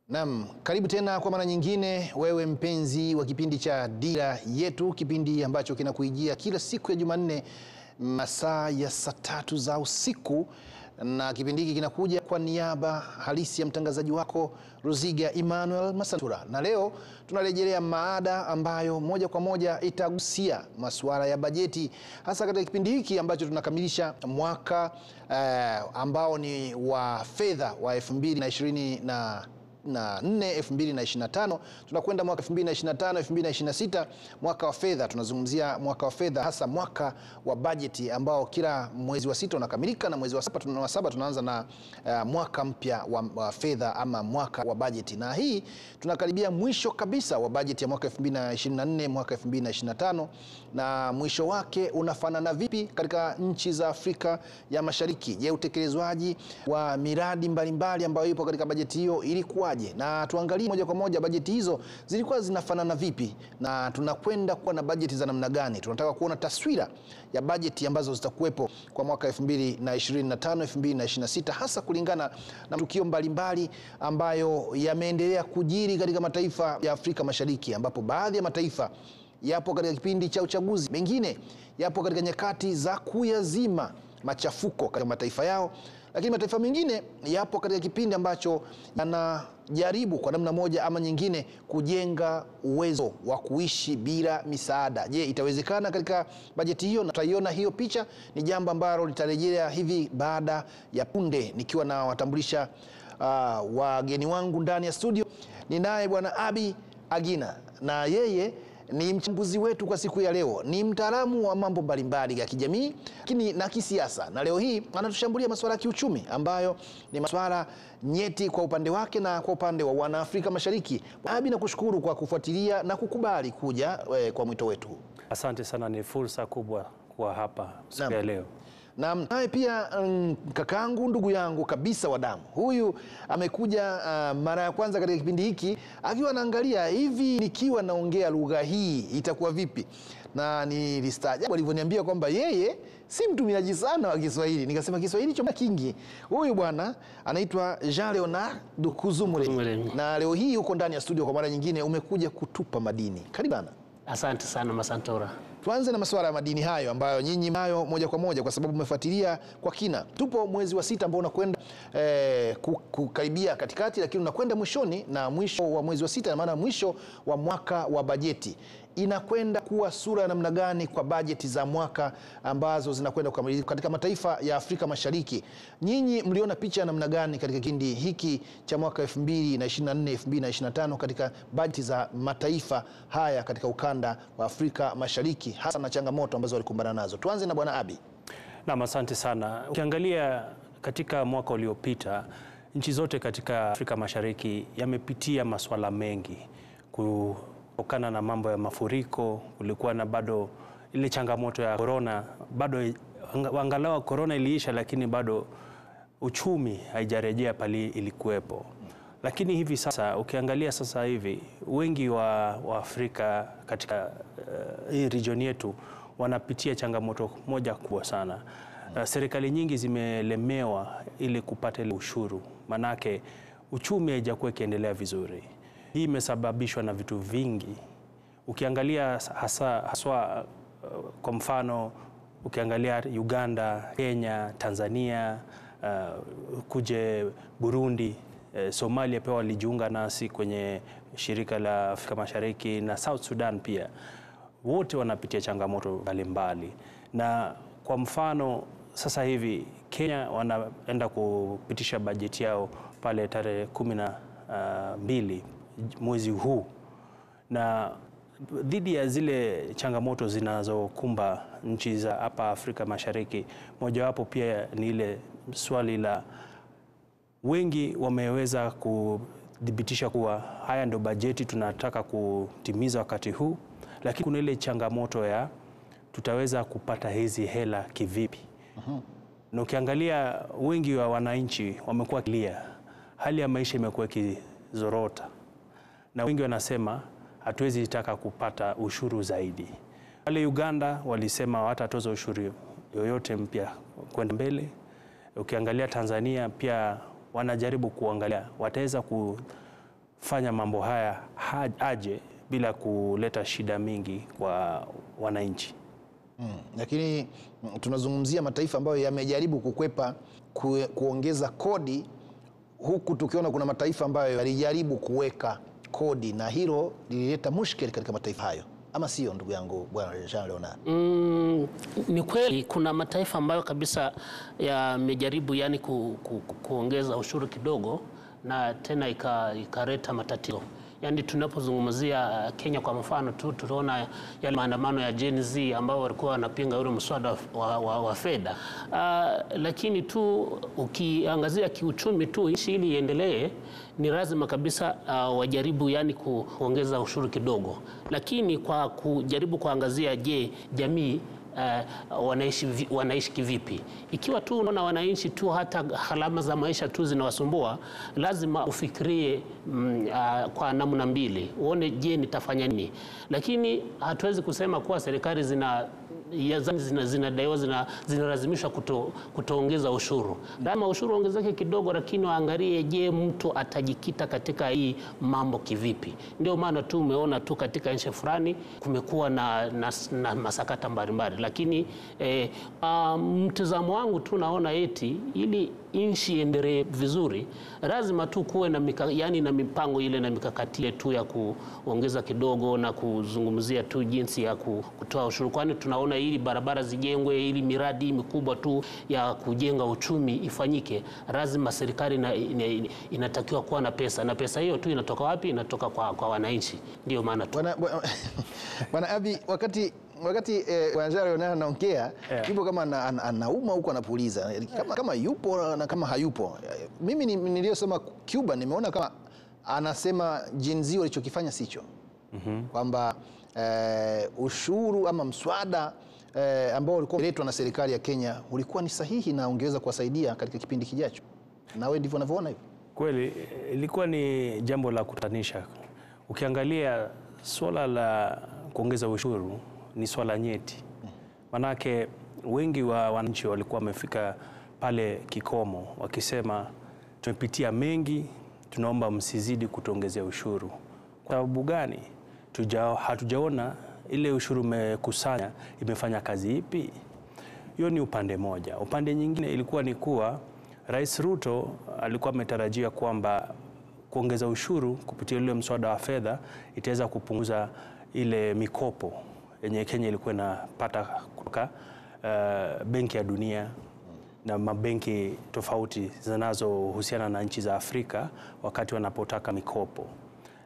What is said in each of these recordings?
Naam, karibu tena kwa mara nyingine wewe mpenzi wa kipindi cha Dira Yetu, kipindi ambacho kinakuijia kila siku ya Jumanne masaa ya saa 3 za usiku, na kipindi hiki kinakuja kwa niaba halisi ya mtangazaji wako Ruziga Emmanuel Masantura. Na leo tunarejelea maada ambayo moja kwa moja itagusia masuala ya bajeti, hasa katika kipindi hiki ambacho tunakamilisha mwaka ambao ni wa fedha wa 2024 2025, tunakwenda mwaka 2025 2026, mwaka wa fedha. Tunazungumzia mwaka wa fedha, hasa mwaka wa bajeti ambao kila mwezi wa 6 unakamilika, na mwezi wa 7 tunaanza na mwaka mpya wa fedha ama mwaka wa bajeti. Na hii tunakaribia mwisho kabisa wa bajeti ya mwaka 2024 mwaka 2025, na mwisho wake unafanana vipi katika nchi za Afrika ya Mashariki? Je, utekelezwaji wa miradi mbalimbali ambayo ipo katika bajeti hiyo ilikuwa? Na tuangalie moja kwa moja bajeti hizo zilikuwa zinafanana vipi, na tunakwenda kuwa na bajeti za namna gani. Tunataka kuona taswira ya bajeti ambazo zitakuwepo kwa mwaka 2025 2026, hasa kulingana na matukio mbalimbali ambayo yameendelea kujiri katika mataifa ya Afrika Mashariki, ambapo baadhi ya mataifa yapo katika kipindi cha uchaguzi, mengine yapo katika nyakati za kuyazima machafuko katika mataifa yao, lakini mataifa mengine yapo katika kipindi ambacho yanajaribu kwa namna moja ama nyingine kujenga uwezo wa kuishi bila misaada. Je, itawezekana katika bajeti hiyo? Na tutaiona hiyo picha. Ni jambo ambalo litarejea hivi baada ya punde, nikiwa na watambulisha wageni wangu ndani ya studio. Ninaye Bwana Abi Agina, na yeye ni mchambuzi wetu kwa siku ya leo, ni mtaalamu wa mambo mbalimbali ya kijamii lakini na kisiasa, na leo hii anatushambulia masuala ya kiuchumi ambayo ni masuala nyeti kwa upande wake na kwa upande wa wana Afrika Mashariki. Abi, nakushukuru kwa kufuatilia na kukubali kuja kwa mwito wetu. Asante sana, ni fursa kubwa kuwa hapa siku ya leo. Na naye pia kakaangu, ndugu yangu kabisa wa damu, huyu amekuja mara ya kwanza katika kipindi hiki akiwa anaangalia hivi nikiwa naongea lugha hii itakuwa vipi, na nilistaajabu alivyoniambia kwamba yeye si mtumiaji sana wa Kiswahili. Nikasema Kiswahili choma kingi. Huyu bwana anaitwa Jean Leonard Dukuzumure, na leo hii uko ndani ya studio kwa mara nyingine, umekuja kutupa madini. Karibu sana. Asante sana Masantora. Tuanze na masuala ya madini hayo ambayo nyinyi nayo moja kwa moja, kwa sababu umefuatilia kwa kina. Tupo mwezi wa 6 ambao unakwenda kukaribia katikati, lakini unakwenda mwishoni, na mwisho wa mwezi wa 6 na maana mwisho wa mwaka wa bajeti. Inakwenda kuwa sura ya namna gani kwa bajeti za mwaka ambazo zinakwenda kukamilika katika mataifa ya Afrika Mashariki? Nyinyi mliona picha ya namna gani katika kipindi hiki cha mwaka 2024 2025 katika bajeti za mataifa haya katika ukanda wa Afrika Mashariki, hasa na changamoto ambazo walikumbana nazo? Tuanze na Bwana Abi. Naam, asante sana. Ukiangalia katika mwaka uliopita, nchi zote katika Afrika Mashariki yamepitia masuala mengi. Kutokana na mambo ya mafuriko, kulikuwa na bado ile changamoto ya corona, bado angalau corona iliisha, lakini bado uchumi haijarejea pale ilikuwepo. Lakini hivi sasa ukiangalia sasa hivi wengi wa Afrika katika hii region yetu wanapitia changamoto moja kubwa sana. Serikali nyingi zimelemewa ili kupata ile ushuru, manake uchumi haijakuwa ikiendelea vizuri. Hii imesababishwa na vitu vingi. Ukiangalia haswa kwa mfano, ukiangalia Uganda, Kenya, Tanzania, kuje Burundi, Somalia pia walijiunga nasi kwenye shirika la Afrika Mashariki, na South Sudan pia. Wote wanapitia changamoto mbalimbali. Na kwa mfano sasa hivi Kenya wanaenda kupitisha bajeti yao pale tarehe 12 mwezi huu, na dhidi ya zile changamoto zinazokumba nchi za hapa Afrika Mashariki, mojawapo pia ni ile swali la wengi wameweza kudhibitisha kuwa haya ndio bajeti tunataka kutimiza wakati huu, lakini kuna ile changamoto ya tutaweza kupata hizi hela kivipi? Na ukiangalia wengi wa wananchi wamekuwa kilia, hali ya maisha imekuwa ikizorota, na wengi wanasema hatuwezi taka kupata ushuru zaidi. Wale Uganda walisema hawatatoza ushuru yoyote mpya kwenda mbele. Ukiangalia Tanzania pia wanajaribu kuangalia wataweza kufanya mambo haya aje bila kuleta shida mingi kwa wananchi. Lakini tunazungumzia mataifa ambayo yamejaribu kukwepa kuongeza kodi, huku tukiona kuna mataifa ambayo yalijaribu kuweka kodi na hilo lilileta mushkeli katika mataifa hayo, ama sio ndugu yangu Bwana Jean Leonard? Ni kweli kuna mataifa ambayo kabisa yamejaribu yani kuongeza ushuru kidogo na tena ikaleta matatizo. Yani tunapozungumzia Kenya kwa mfano tu, tunaona yale maandamano ya Gen Z ambao walikuwa wanapinga ule mswada wa fedha. Lakini tu ukiangazia kiuchumi tu nchi ili iendelee, ni lazima kabisa wajaribu yani kuongeza ushuru kidogo. Lakini kwa kujaribu kuangazia, je, jamii wanaishi kivipi? Ikiwa tu unaona wananchi tu hata gharama za maisha tu zinawasumbua, lazima ufikirie kwa namna mbili, uone je nitafanya nini. Lakini hatuwezi kusema kuwa serikali zinalazimishwa kutoongeza ushuru. Lazima ushuru ongezeke kidogo, lakini waangalie je mtu atajikita katika hii mambo kivipi. Ndio maana tu umeona tu katika nchi fulani kumekuwa na masakata mbalimbali. Lakini mtazamo wangu tu naona eti ili nchi iendelee vizuri lazima tu kuwe na na mipango ile na mikakati tu ya kuongeza kidogo na kuzungumzia tu jinsi ya kutoa ushuru, kwani tunaona ili barabara zijengwe, ili miradi mikubwa tu ya kujenga uchumi ifanyike, lazima serikali inatakiwa kuwa na pesa, na pesa hiyo tu inatoka wapi? Inatoka kwa wananchi. Ndio maana tu Bwana Abi, wakati Bwana Jean Leonard anaongea, yupo kama anauma huko anapuliza, kama yupo na kama hayupo. Mimi niliyosema Cuba nimeona kama anasema Gen Z walichokifanya sicho. Kwamba ushuru ama mswada ambao ulikuwa umeletwa na serikali ya Kenya ulikuwa ni sahihi na ungeweza kuwasaidia katika kipindi kijacho. Na wewe ndivyo unavyoona hivyo? Kweli ilikuwa ni jambo la kutanisha. Ukiangalia swala la kuongeza ushuru ni swala nyeti. Manake wengi wa wananchi walikuwa wamefika pale kikomo wakisema tumepitia mengi, tunaomba msizidi kutuongezea ushuru. Kwa sababu gani? Hatujaona ile ushuru umekusanya imefanya kazi ipi? Hiyo ni upande moja. Upande nyingine ilikuwa ni kuwa Rais Ruto alikuwa ametarajia kwamba kuongeza ushuru kupitia ile mswada wa fedha itaweza kupunguza ile mikopo yenye Kenya ilikuwa inapata kutoka Benki ya Dunia na mabenki tofauti zinazohusiana na nchi za Afrika wakati wanapotaka mikopo.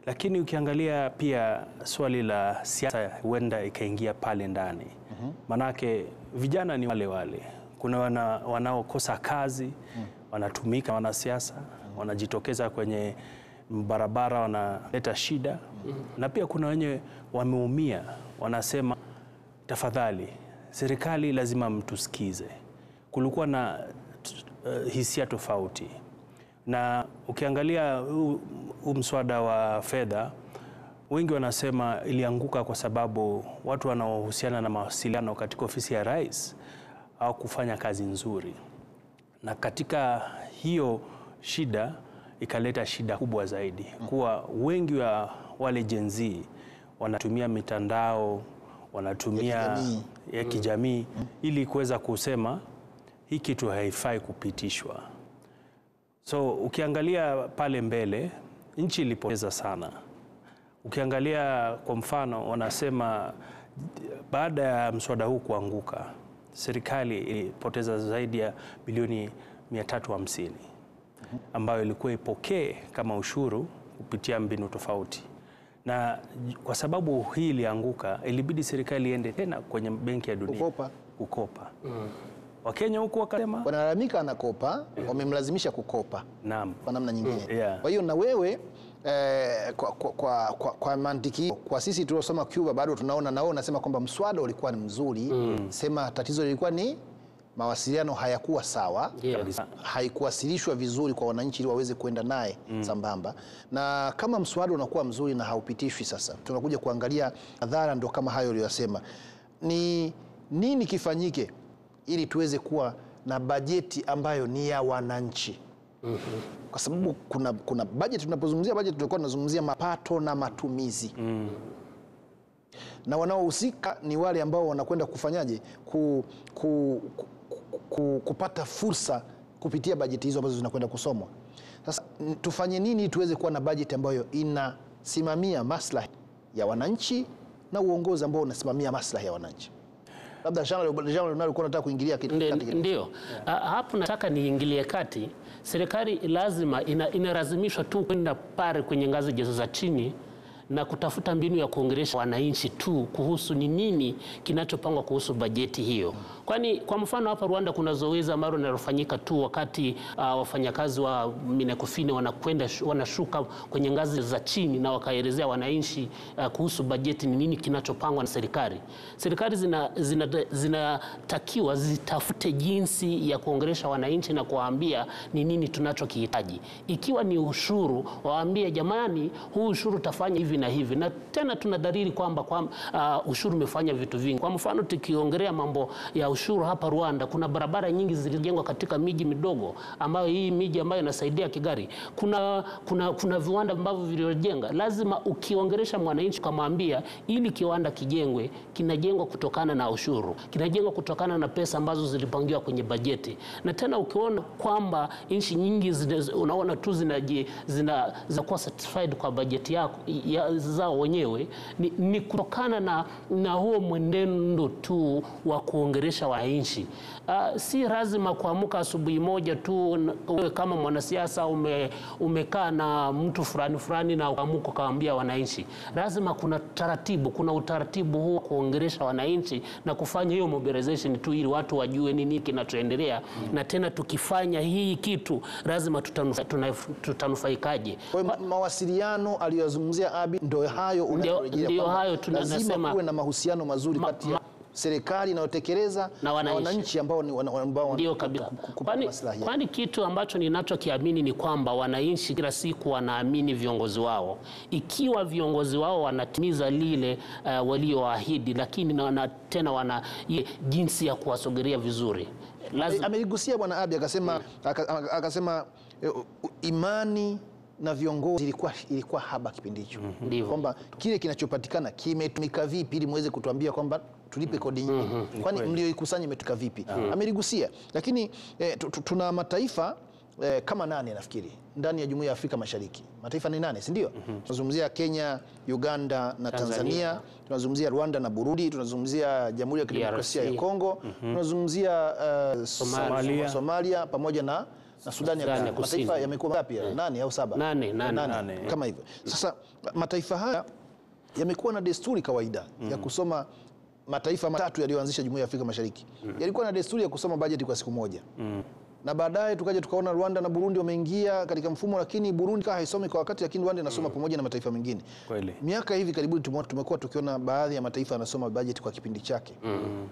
Lakini ukiangalia pia swali la siasa huenda ikaingia pale ndani. Manake vijana ni wale. Kuna wanaokosa kazi, wanatumika wanasiasa, wanajitokeza kwenye barabara, wanaleta shida. Na pia kuna wenye wameumia, wanasema tafadhali serikali lazima mtusikize. Kulikuwa na hisia tofauti. Na ukiangalia huu mswada wa fedha, wengi wanasema ilianguka kwa sababu watu wanaohusiana na mawasiliano katika ofisi ya rais au kufanya kazi nzuri. Na katika hiyo shida ikaleta shida kubwa zaidi. Kuwa wengi wa wale Gen Z wanatumia mitandao, wanatumia ya kijamii ili kuweza kusema hii kitu haifai kupitishwa. So ukiangalia pale mbele, nchi ilipoteza sana. Ukiangalia kwa mfano, wanasema baada ya mswada huu kuanguka, serikali ilipoteza zaidi ya bilioni 350 ambayo ilikuwa ipokee kama ushuru kupitia mbinu tofauti. Na kwa sababu hii ilianguka, ilibidi serikali iende tena kwenye Benki ya Dunia kukopa. Wakenya huko wakasema wanalalamika anakopa, wamemlazimisha kukopa. Naam. Kwa namna nyingine. Kwa hiyo na wewe kwa mantiki, kwa sisi tuliosoma Cuba bado tunaona, nao nasema kwamba mswada ulikuwa ni mzuri. Sema tatizo lilikuwa ni mawasiliano hayakuwa sawa. Haikuwasilishwa vizuri kwa wananchi ili waweze kwenda naye sambamba. Na kama mswada unakuwa mzuri na haupitishwi, sasa tunakuja kuangalia adhara ndo kama hayo uliyosema. Ni nini kifanyike ili tuweze kuwa na bajeti ambayo ni ya wananchi? Kwa sababu kuna budget, tunapozungumzia budget tulikuwa tunazungumzia mapato na matumizi. Na wanaohusika ni wale ambao wanakwenda kufanyaje kupata fursa kupitia bajeti hizo ambazo zinakwenda kusomwa. Sasa tufanye nini tuweze kuwa na bajeti ambayo inasimamia maslahi ya wananchi na uongozi ambao unasimamia maslahi ya wananchi? Labda Jean alikuwa anataka kuingilia kitu kati. Ndio. Hapo nataka niingilie kati. Serikali lazima inalazimishwa tu kwenda pale kwenye ngazi za chini na kutafuta mbinu ya kuongelesha wananchi tu kuhusu ni nini kinachopangwa kuhusu bajeti hiyo. Kwani kwa mfano hapa Rwanda kuna zoezi ambalo linalofanyika tu wakati wafanyakazi wa Minekofine wanashuka kwenye ngazi za chini na wakaelezea wananchi kuhusu bajeti ni nini kinachopangwa na serikali. Serikali zinatakiwa zitafute jinsi ya kuongelesha wananchi na kuwaambia ni nini tunachokihitaji. Ikiwa ni ushuru, waambie jamani, huu ushuru utafanya hivi na hivi. Na tena tuna dalili kwamba ushuru umefanya vitu vingi. Kwa mfano tukiongelea mambo ya ushuru hapa Rwanda, kuna barabara nyingi zilijengwa katika miji midogo ambayo hii miji ambayo inasaidia Kigali. Kuna viwanda ambavyo viliojenga. Lazima ukiongelesha mwananchi kumwambia ili kiwanda kijengwe, kinajengwa kutokana na ushuru. Kinajengwa kutokana na pesa ambazo zilipangiwa kwenye bajeti. Na tena ukiona kwamba nchi nyingi unaona tu zinakuwa satisfied kwa bajeti zao wenyewe, ni kutokana na huo mwenendo tu wa kuongelesha wananchi. Si lazima kuamka asubuhi moja tu wewe kama mwanasiasa umekaa na mtu fulani na uamka kaambia wananchi. Lazima kuna utaratibu huo kuongelesha wananchi na kufanya hiyo mobilization tu ili watu wajue nini kinachoendelea. Na tena tukifanya hii kitu lazima tutanufaikaje. Mawasiliano aliyozungumzia Abi ndio hayo tunasema kuwe na mahusiano mazuri kati ya serikali inayotekeleza na wananchi ambao ndio kabisa. Kwani kitu ambacho ninachokiamini ni kwamba wananchi kila siku wanaamini viongozi wao. Ikiwa viongozi wao wanatimiza lile walioahidi, lakini tena wana jinsi ya kuwasogelea vizuri. Ameigusia Bwana Abi akasema imani na viongozi ilikuwa haba kipindi hicho. Kwamba kile kinachopatikana kimetumika vipi ili muweze kutuambia kwamba tulipe kodi nyingi. Kwani mlioikusanya imetumika vipi? Ameligusia. Lakini tuna mataifa kama 8 nafikiri ndani ya Jumuiya ya Afrika Mashariki. Mataifa ni 8, si ndio? Tunazungumzia Kenya, Uganda na Tanzania. Tunazungumzia Rwanda na Burundi, tunazungumzia Jamhuri ya Kidemokrasia ya Kongo, tunazungumzia Somalia pamoja na Sudani ya Kusini. Mataifa yamekuwa ngapi? 8 au 7? 8 kama hivyo. Sasa mataifa haya yamekuwa na desturi kawaida ya kusoma. Mataifa matatu yaliyoanzisha Jumuiya ya Afrika Mashariki yalikuwa na desturi ya kusoma bajeti kwa siku moja. Na baadaye tukaona Rwanda na Burundi wameingia katika mfumo, lakini Burundi haisomi kwa wakati, lakini Rwanda inasoma pamoja na mataifa mengine. Miaka hivi karibuni tumekuwa tukiona baadhi ya mataifa yanasoma bajeti kwa kipindi chake.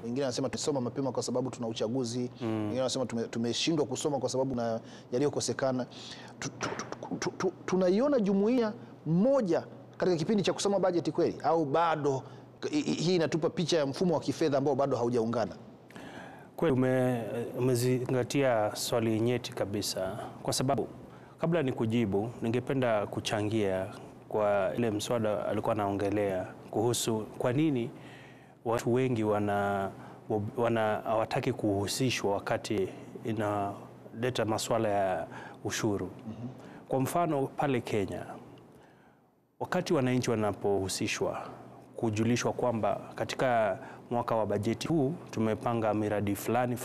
Wengine wanasema tusoma mapema kwa sababu tuna uchaguzi. Wengine wanasema tumeshindwa kusoma kwa sababu na yaliyokosekana. Tunaiona jumuiya moja katika kipindi cha kusoma bajeti kweli, au bado hii inatupa picha ya mfumo wa kifedha ambao bado haujaungana? Kweli umezingatia swali nyeti kabisa, kwa sababu kabla ni kujibu ningependa kuchangia kwa ile mswada alikuwa anaongelea kuhusu kwa nini watu wengi hawataki kuhusishwa wakati inaleta masuala ya ushuru. Kwa mfano pale Kenya, wakati wananchi wanapohusishwa kujulishwa kwamba katika mwaka wa bajeti huu tumepanga miradi fulani,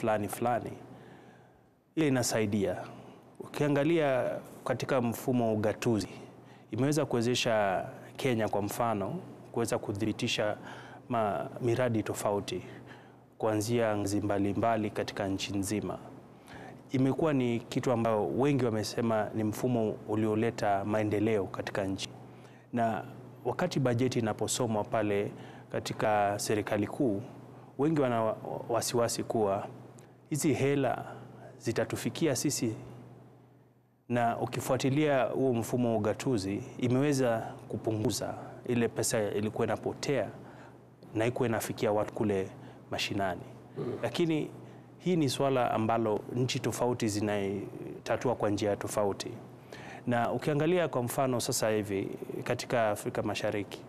ile inasaidia. Ukiangalia katika mfumo wa ugatuzi, imeweza kuwezesha Kenya kwa mfano kuweza kudhibitisha miradi tofauti kuanzia ngazi mbalimbali katika nchi nzima. Imekuwa ni kitu ambayo wengi wamesema ni mfumo ulioleta maendeleo katika nchi. Na wakati bajeti inaposomwa pale katika serikali kuu, wengi wana wasiwasi kuwa hizi hela zitatufikia sisi. Na ukifuatilia huo mfumo wa ugatuzi, imeweza kupunguza ile pesa ilikuwa inapotea na ikuwa inafikia watu kule mashinani. Lakini hii ni swala ambalo nchi tofauti kuitatua kwa njia tofauti. Na ukiangalia kwa mfano sasa hivi katika Afrika Mashariki,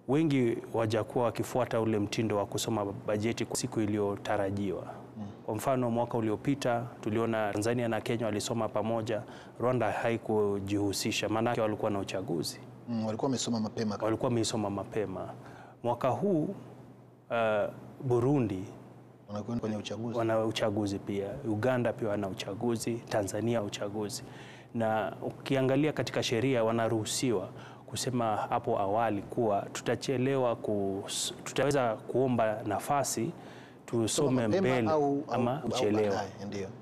wengi wajakuwa wakifuata ule mtindo wa kusoma bajeti kwa siku iliyotarajiwa. Kwa mfano mwaka uliopita tuliona Tanzania na Kenya walisoma pamoja, Rwanda haikujihusisha maana walikuwa na uchaguzi. Walikuwa wamesoma mapema. Walikuwa wamesoma mapema. Mwaka huu Burundi wanakwenda kwenye uchaguzi. Wana uchaguzi pia. Uganda pia wana uchaguzi, Tanzania uchaguzi. Na ukiangalia katika sheria wanaruhusiwa kusema hapo awali kuwa tutaweza kuomba nafasi tusome mbele ama kuchelewa.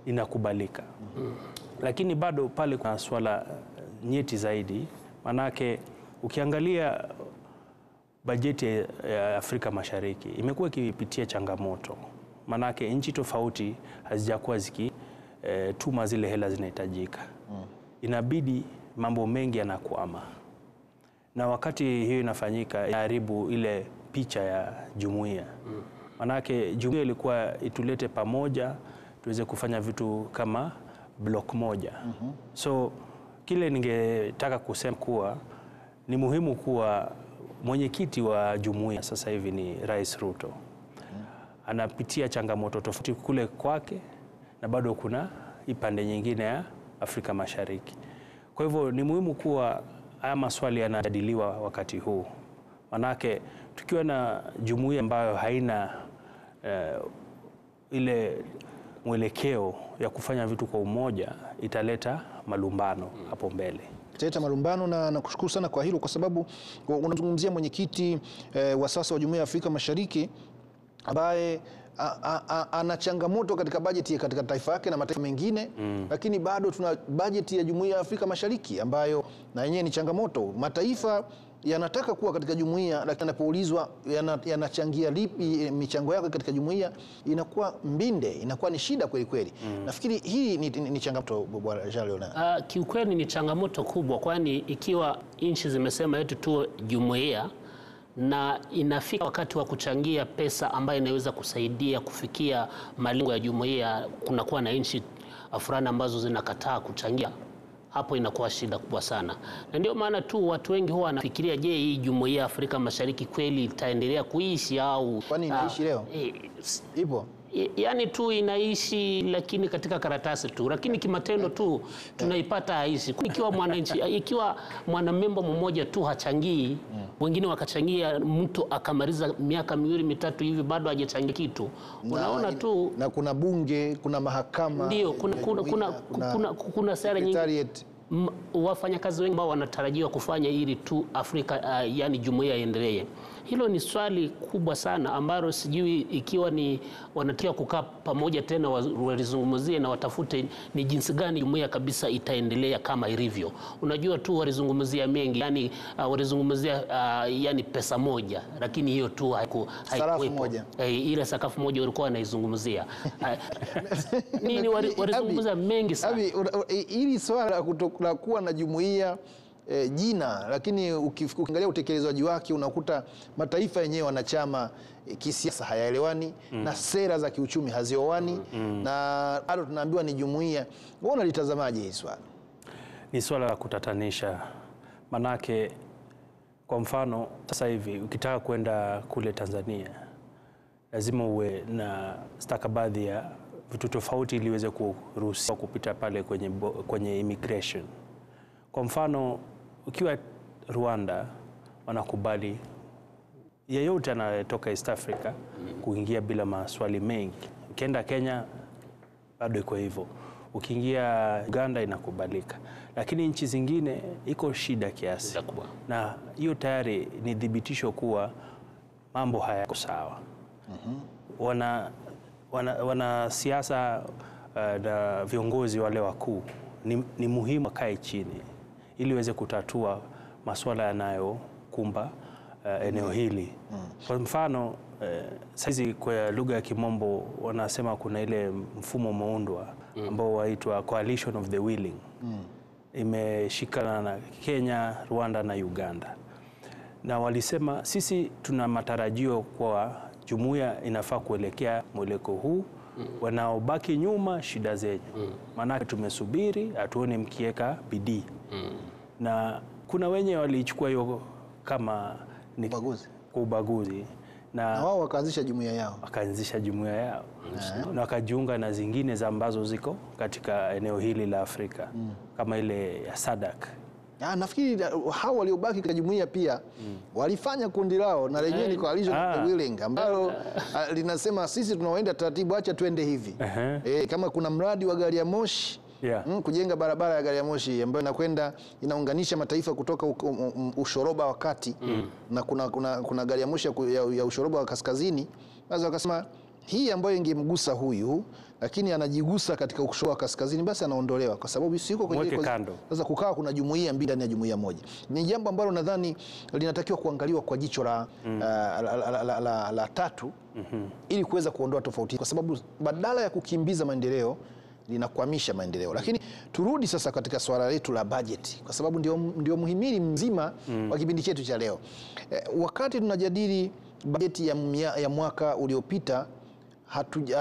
Inakubalika. Lakini bado pale kuna swala nyeti zaidi, manake ukiangalia bajeti ya Afrika Mashariki imekuwa ikipitia changamoto. Manake nchi tofauti hazijakuwa tuma zile hela zinahitajika. Inabidi mambo mengi yanakwama. Na wakati hiyo inafanyika inaharibu ile picha ya jumuiya. Manake jumuiya ilikuwa itulete pamoja tuweze kufanya vitu kama block moja. So kile ningetaka kusema kuwa ni muhimu kuwa mwenyekiti wa jumuiya sasa hivi ni Rais Ruto. Anapitia changamoto tofauti kule kwake na bado kuna ipande nyingine ya Afrika Mashariki. Kwa hivyo ni muhimu kuwa haya maswali yanajadiliwa wakati huu. Manake tukiwa na jumuiya ambayo haina ile mwelekeo ya kufanya vitu kwa umoja, italeta malumbano hapo mbele. Italeta malumbano, na nakushukuru sana kwa hilo, kwa sababu unazungumzia mwenyekiti wa sasa wa Jumuiya ya Afrika Mashariki ambaye ana changamoto katika bajeti katika taifa yake na mataifa mengine. Lakini bado tuna bajeti ya Jumuiya ya Afrika Mashariki ambayo na yenyewe ni changamoto. Mataifa yanataka kuwa katika jumuiya, lakini anapoulizwa yanachangia lipi michango yake katika jumuiya, inakuwa mbinde, inakuwa ni shida kweli kweli. Nafikiri hii ni changamoto, Bwana Jean Leonard. Kiukweli ni changamoto kubwa, kwani ikiwa nchi zimesema eti tu jumuiya na inafika wakati wa kuchangia pesa ambayo inaweza kusaidia kufikia malengo ya jumuiya, kunakuwa na nchi fulani ambazo zinakataa kuchangia, hapo inakuwa shida kubwa sana. Na ndio maana tu watu wengi huwa wanafikiria, je, hii Jumuiya ya Afrika Mashariki kweli itaendelea kuishi au kwani inaishi leo? Ipo. Yani tu inaishi lakini katika karatasi tu, lakini kimatendo tu tunaipata haishi. Ikiwa mwananchi, ikiwa mwanamemba mmoja tu hachangii, wengine wakachangia, mtu akamaliza miaka 2 3 hivi bado hajachangia kitu, unaona tu. Na kuna bunge, kuna mahakama, ndio kuna sera nyingi, wafanyakazi wengi ambao wanatarajiwa kufanya ili tu Afrika yani jumuiya iendelee. Hilo ni swali kubwa sana ambalo sijui ikiwa ni wanatakiwa kukaa pamoja tena walizungumzie na watafute ni jinsi gani jumuiya kabisa itaendelea kama ilivyo. Unajua tu walizungumzia mengi, yani walizungumzia yani pesa moja, lakini hiyo tu haikuwepo. Ile sakafu moja walikuwa wanaizungumzia. Nini walizungumza mengi sana. Hili swala la kuwa na jumuiya jina, lakini ukiangalia utekelezaji wake unakuta mataifa yenyewe wanachama kisiasa hayaelewani, na sera za kiuchumi hazioani, na bado tunaambiwa ni jumuiya. Wewe unalitazamaje hili swala? Ni swala la kutatanisha. Manake kwa mfano sasa hivi ukitaka kwenda kule Tanzania lazima uwe na stakabadhi ya vitu tofauti ili uweze kuruhusiwa kupita pale kwenye immigration. Kwa mfano ukiwa Rwanda wanakubali yeyote anayetoka East Africa kuingia bila maswali mengi. Ukienda Kenya bado iko hivyo. Ukiingia Uganda inakubalika. Lakini nchi zingine iko shida kiasi. Na hiyo tayari ni dhibitisho kuwa mambo hayako sawa. Wana siasa na viongozi wale wakuu ni muhimu wakae chini ili waweze kutatua masuala yanayokumba eneo hili. Kwa mfano saizi kwa lugha ya Kimombo wanasema kuna ile mfumo umeundwa ambao waitwa Coalition of the Willing. Imeshikana na Kenya, Rwanda na Uganda. Na walisema sisi tuna matarajio kwa jumuiya inafaa kuelekea mwelekeo huu Wanaobaki nyuma shida zenyu. Maana tumesubiri, hatuoni mkieka bidii. Na kuna wenye walichukua hiyo kama ni ubaguzi. Na wao wakaanzisha jumuiya yao. Na wakajiunga na zingine za ambazo ziko katika eneo hili la Afrika. Kama ile ya SADC. Nafikiri hao waliobaki katika jumuiya pia walifanya kundi lao na lenyewe ni coalition of the willing ambalo linasema sisi tunaoenda taratibu, acha twende hivi. Kama kuna mradi wa gari ya moshi, kujenga barabara ya gari ya moshi ambayo inaunganisha mataifa kutoka ushoroba wa kati na kuna gari ya moshi ya ushoroba wa kaskazini, basi wakasema hii ambayo ingemgusa huyu lakini anajigusa katika ushoroba wa kaskazini, basi anaondolewa kwa sababu siko kwenye kando. Sasa kukawa kuna jumuiya mbili ndani ya jumuiya moja. Ni jambo ambalo nadhani linatakiwa kuangaliwa kwa jicho la tatu ili kuweza kuondoa tofauti, kwa sababu badala ya kukimbiza maendeleo linakwamisha maendeleo. Lakini turudi sasa katika swala letu la bajeti, kwa sababu ndio muhimili mzima wa kipindi chetu cha leo. Wakati tunajadili bajeti ya mwaka uliopita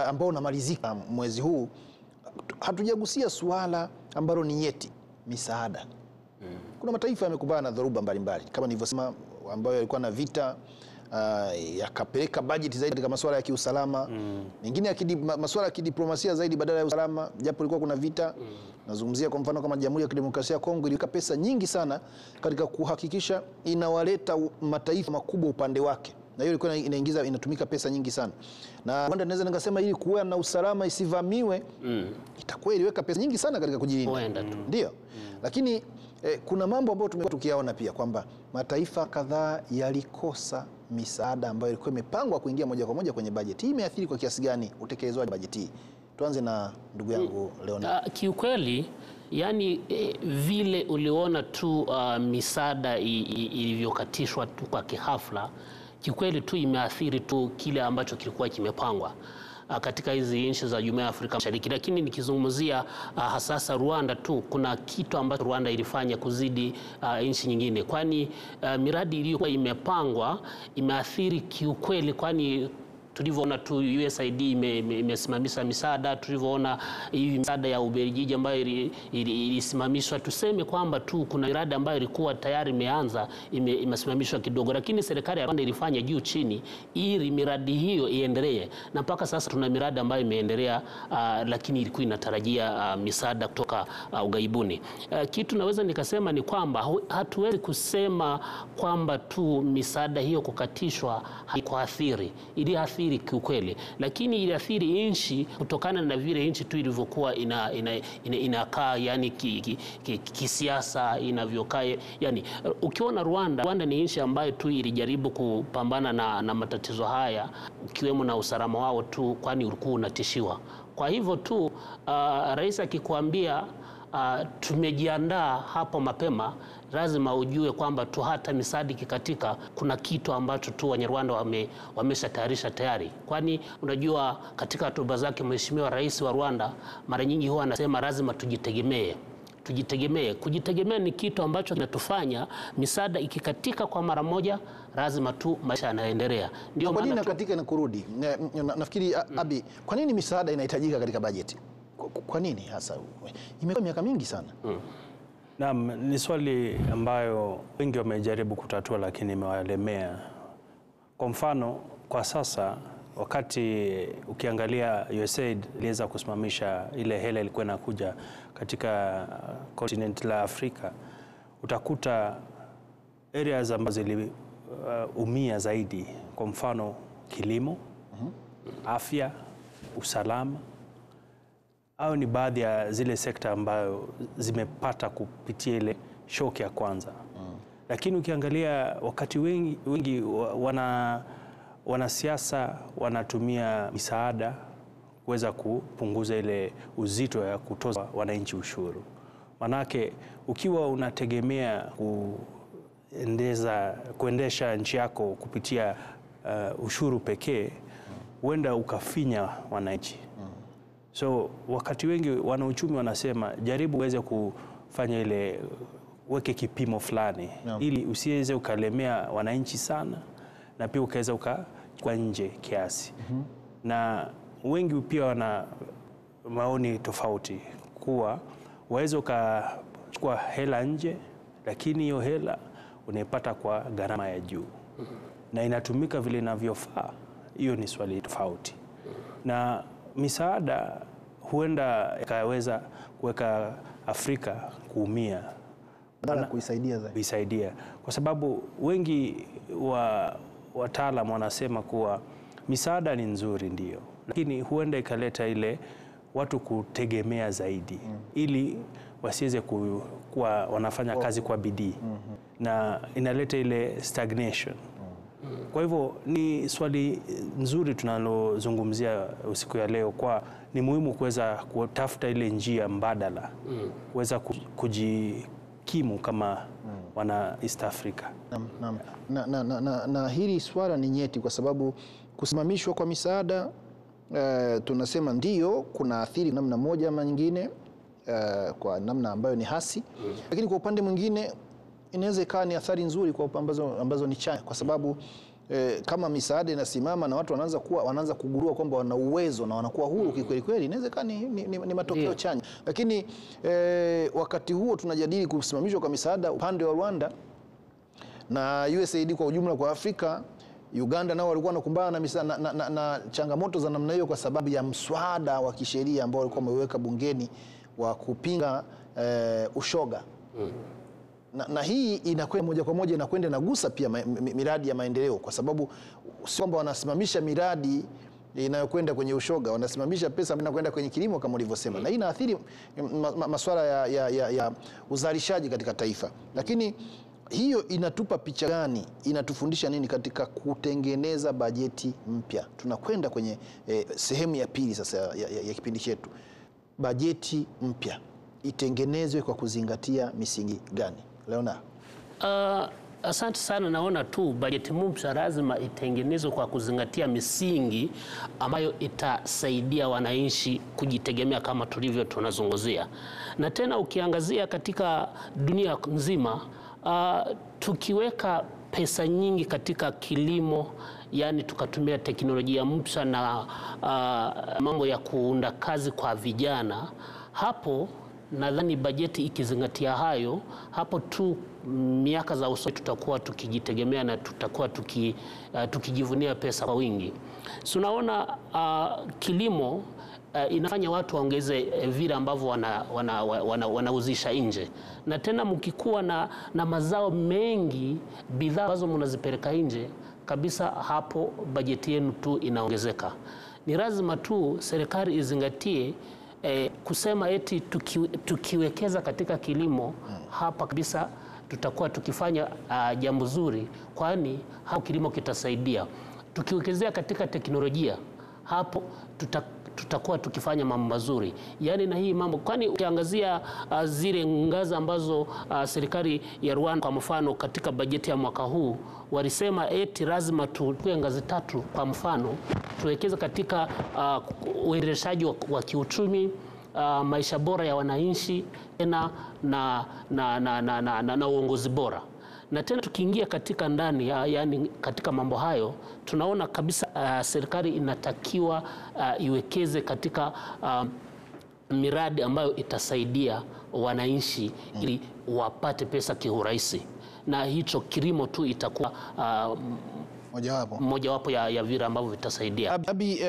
ambao unamalizika mwezi huu, hatujagusia suala ambalo ni nyeti, misaada. Kuna mataifa yamekumbana na dhoruba mbalimbali kama nilivyosema, ambayo yalikuwa na vita, yakapeleka bajeti zaidi katika masuala ya kiusalama, mengine masuala ya kidiplomasia zaidi badala ya usalama, japo ilikuwa kuna vita. Nazungumzia kwa mfano kama Jamhuri ya Kidemokrasia ya Kongo iliweka pesa nyingi sana katika kuhakikisha inawaleta mataifa makubwa upande wake, na hiyo ilikuwa inatumika pesa nyingi sana. Na Rwanda naweza nikasema ili kuwa na usalama isivamiwe, itakuwa iliweka pesa nyingi sana katika kujilinda. Ndio. Lakini kuna mambo ambayo tumekuwa tukiyaona pia kwamba mataifa kadhaa yalikosa misaada ambayo ilikuwa imepangwa kuingia moja kwa moja kwenye bajeti. Hii imeathiri kwa kiasi gani utekelezaji wa bajeti hii? Tuanze na ndugu yangu Leonard. Kiukweli, yani vile uliona tu misaada ilivyokatishwa tu kwa kihafla, kiukweli tu imeathiri tu kile ambacho kilikuwa kimepangwa katika hizi nchi za Jumuiya ya Afrika Mashariki. Lakini nikizungumzia hasasa Rwanda tu, kuna kitu ambacho Rwanda ilifanya kuzidi nchi nyingine, kwani miradi iliyokuwa imepangwa imeathiri kiukweli, kwani tulivyoona tu USAID imesimamisha misaada, tulivyoona hii misaada ya Ubelgiji ambayo ilisimamishwa. Tuseme kwamba tu kuna miradi ambayo ilikuwa tayari imeanza imesimamishwa kidogo, lakini serikali ya Rwanda ilifanya juu chini ili miradi hiyo iendelee, na mpaka sasa tuna miradi ambayo imeendelea, lakini ilikuwa inatarajia misaada kutoka ughaibuni. Kitu naweza nikasema ni kwamba hatuwezi kusema kwamba tu misaada hiyo kukatishwa haikuathiri, iliathiri kiukweli, lakini iliathiri nchi kutokana na vile nchi tu ilivyokuwa inakaa, yani kisiasa inavyokaa. Yani ukiona Rwanda ni nchi ambayo tu ilijaribu kupambana na matatizo haya, ukiwemo na usalama wao tu, kwani ulikuwa unatishiwa. Kwa hivyo tu rais akikwambia tumejiandaa hapo mapema, lazima ujue kwamba tu hata misaada ikikatika, kuna kitu ambacho tu Wanyarwanda wameshatayarisha tayari. Kwani unajua katika hotuba zake Mheshimiwa Rais wa Rwanda mara nyingi huwa anasema lazima tujitegemee. Kujitegemea ni kitu ambacho kinatufanya misaada ikikatika kwa mara moja, lazima tu maisha yanaendelea. Ndio maana katika na kurudi. Nafikiri Abi, kwa nini misaada inahitajika katika bajeti? Kwa nini hasa? Imekuwa miaka mingi sana. Naam, ni swali ambayo wengi wamejaribu kutatua lakini imewalemea. Kwa mfano, kwa sasa wakati ukiangalia USAID iliweza kusimamisha ile hela ilikuwa inakuja katika continent la Afrika, utakuta areas ambazo ziliumia zaidi, kwa mfano kilimo, afya, usalama, au ni baadhi ya zile sekta ambayo zimepata kupitia ile shock ya kwanza. Lakini ukiangalia wakati wengi wanasiasa wanatumia misaada kuweza kupunguza ile uzito ya kutoza wananchi ushuru. Manake ukiwa unategemea kuendesha nchi yako kupitia ushuru pekee, huenda ukafinya wananchi. So wakati wengi wanauchumi wanasema jaribu uweze kufanya ile, weke kipimo fulani, ili usiweze ukalemea wananchi sana na pia ukaweza kwa nje kiasi. Na wengi pia wana maoni tofauti kuwa waweza ukachukua hela nje, lakini hiyo hela unaipata kwa gharama ya juu na inatumika vile inavyofaa. Hiyo ni swali tofauti. Na misaada huenda ikaweza kuweka Afrika kuumia badala kuisaidia zaidi. Kuisaidia. Kwa sababu wengi wa wataalamu wanasema kuwa misaada ni nzuri ndio, lakini huenda ikaleta ile watu kutegemea zaidi ili wasiweze kuwa wanafanya kazi kwa bidii na inaleta ile stagnation. Kwa hivyo ni swali nzuri tunalozungumzia usiku ya leo, kwa ni muhimu kuweza kutafuta ile njia mbadala kuweza kujikimu kama wana East Africa. Na hili swala ni nyeti kwa sababu kusimamishwa kwa misaada tunasema ndio kuna athiri namna moja ama nyingine, kwa namna ambayo ni hasi, lakini kwa upande mwingine inaweza ikawa ni athari nzuri kwa ambazo ni chanya, kwa sababu kama misaada inasimama na watu wanaanza kugundua kwamba wana uwezo na wanakuwa huru kikweli kweli, inaweza ikawa ni matokeo chanya. Lakini wakati huo tunajadili kusimamishwa kwa misaada upande wa Rwanda na USAID kwa ujumla kwa Afrika. Uganda nao walikuwa wanakumbana na changamoto za namna hiyo kwa sababu ya mswada wa kisheria ambao walikuwa wameweka bungeni wa kupinga ushoga. Na hii inakwenda moja kwa moja inakwenda nagusa pia miradi ya maendeleo, kwa sababu sio kwamba wanasimamisha miradi inayokwenda kwenye ushoga, wanasimamisha pesa inakwenda kwenye kilimo kama ulivyosema, na hii inaathiri masuala ya uzalishaji katika taifa. Lakini hiyo inatupa picha gani? Inatufundisha nini katika kutengeneza bajeti mpya? Tunakwenda kwenye sehemu ya pili sasa ya kipindi chetu. Bajeti mpya itengenezwe kwa kuzingatia misingi gani? Leonard. Asante sana. Naona tu bajeti mpya lazima itengenezwe kwa kuzingatia misingi ambayo itasaidia wananchi kujitegemea kama tulivyo tunazungumzia. Na tena ukiangazia katika dunia nzima, tukiweka pesa nyingi katika kilimo, yani tukatumia teknolojia mpya na mambo ya kuunda kazi kwa vijana, hapo nadhani bajeti ikizingatia hayo, hapo tu miaka za usoni tutakuwa tukijitegemea na tutakuwa tukijivunia pesa kwa wingi. Tunaona kilimo inafanya watu waongeze vile ambavyo wanauzisha nje, na tena mkikuwa na mazao mengi, bidhaa ambazo mnazipeleka nje kabisa, hapo bajeti yenu tu inaongezeka. Ni lazima tu serikali izingatie kusema eti tukiwekeza katika kilimo hapa kabisa tutakuwa tukifanya jambo zuri, kwani hapo kilimo kitasaidia. Tukiwekezea katika teknolojia, hapo tutakuwa tukifanya mambo mazuri. Yani na hii mambo, kwani ukiangazia zile ngazi ambazo serikali ya Rwanda kwa mfano katika bajeti ya mwaka huu walisema eti lazima tuwe ngazi 3. Kwa mfano tuwekeze katika uendeshaji wa kiuchumi, maisha bora ya wananchi, na uongozi bora. Na tena tukiingia katika ndani yani katika mambo hayo, tunaona kabisa serikali inatakiwa iwekeze katika miradi ambayo itasaidia wananchi ili wapate pesa kiurahisi, na hicho kilimo tu itakuwa mojawapo ya vile ambavyo vitasaidia. Abi,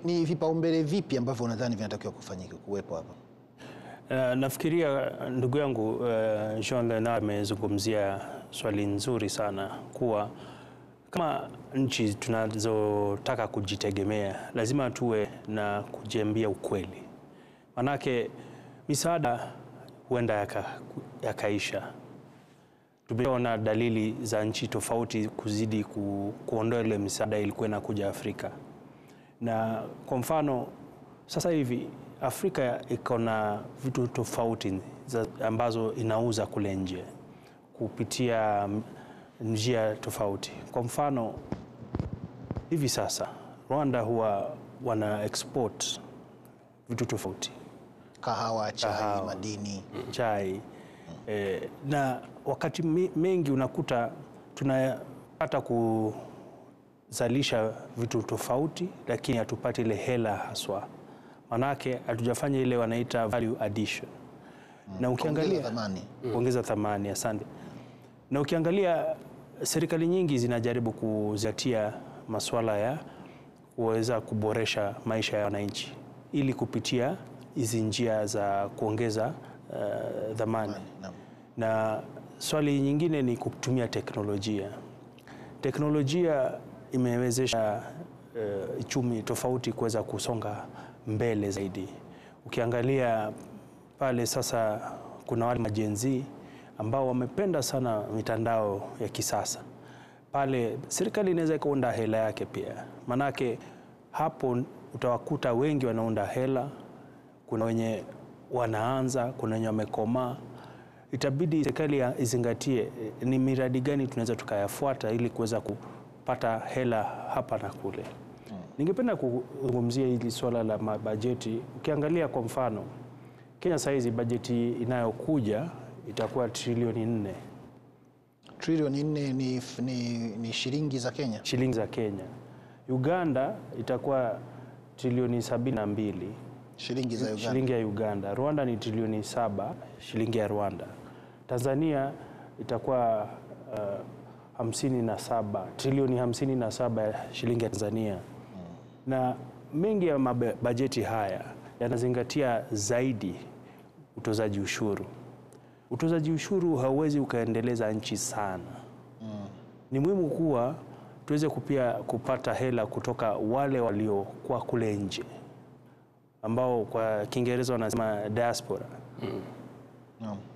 ni vipaumbele vipi ambavyo unadhani vinatakiwa kufanyika kuwepo hapa? Nafikiria ndugu yangu Jean Leonard amezungumzia swali nzuri sana, kuwa kama nchi tunazotaka kujitegemea lazima tuwe na kujiambia ukweli. Manake misaada huenda yakaisha. Tumeona dalili za nchi tofauti kuzidi kuondoa ile misaada ilikuwa inakuja Afrika. Na kwa mfano sasa hivi Afrika iko na vitu tofauti ambazo inauza kule nje kupitia njia tofauti. Kwa mfano hivi sasa Rwanda huwa wana export vitu tofauti, kahawa, chai, madini, chai. Na wakati mengi unakuta tunapata tunazalisha vitu tofauti, lakini hatupati ile hela haswa. Manake hatujafanya ile wanaita value addition. Na ukiangalia kuongeza thamani, asante. Na ukiangalia serikali nyingi zinajaribu kuzingatia masuala ya kuweza kuboresha maisha ya wananchi ili kupitia hizi njia za kuongeza thamani. Na swali nyingine ni kutumia teknolojia. Teknolojia imewezesha uchumi tofauti kuweza kusonga mbele zaidi. Ukiangalia pale sasa kuna wale majenzi ambao wamependa sana mitandao ya kisasa. Pale serikali inaweza kuunda hela yake pia. Manake hapo utawakuta wengi wanaunda hela, kuna wenye wanaanza, kuna wenye wamekomaa. Itabidi serikali izingatie ni miradi gani tunaweza tukayafuata ili kuweza kupata hela hapa na kule. Ningependa kuzungumzia hili swala la bajeti. Ukiangalia kwa mfano, Kenya saizi bajeti inayokuja itakuwa trilioni 4. Trilioni 4 ni shilingi za Kenya? Shilingi za Kenya. Uganda itakuwa trilioni 72. Shilingi za Uganda. Shilingi ya Uganda. Rwanda ni trilioni 7 shilingi ya Rwanda. Tanzania itakuwa trilioni 57 ya shilingi ya Tanzania. Na mengi ya bajeti haya yanazingatia zaidi utozaji ushuru. Utozaji ushuru hauwezi ukaendeleza nchi sana. Ni muhimu kuwa tuweze kupata hela kutoka wale waliokuwa kule nje, ambao kwa Kiingereza wanasema diaspora.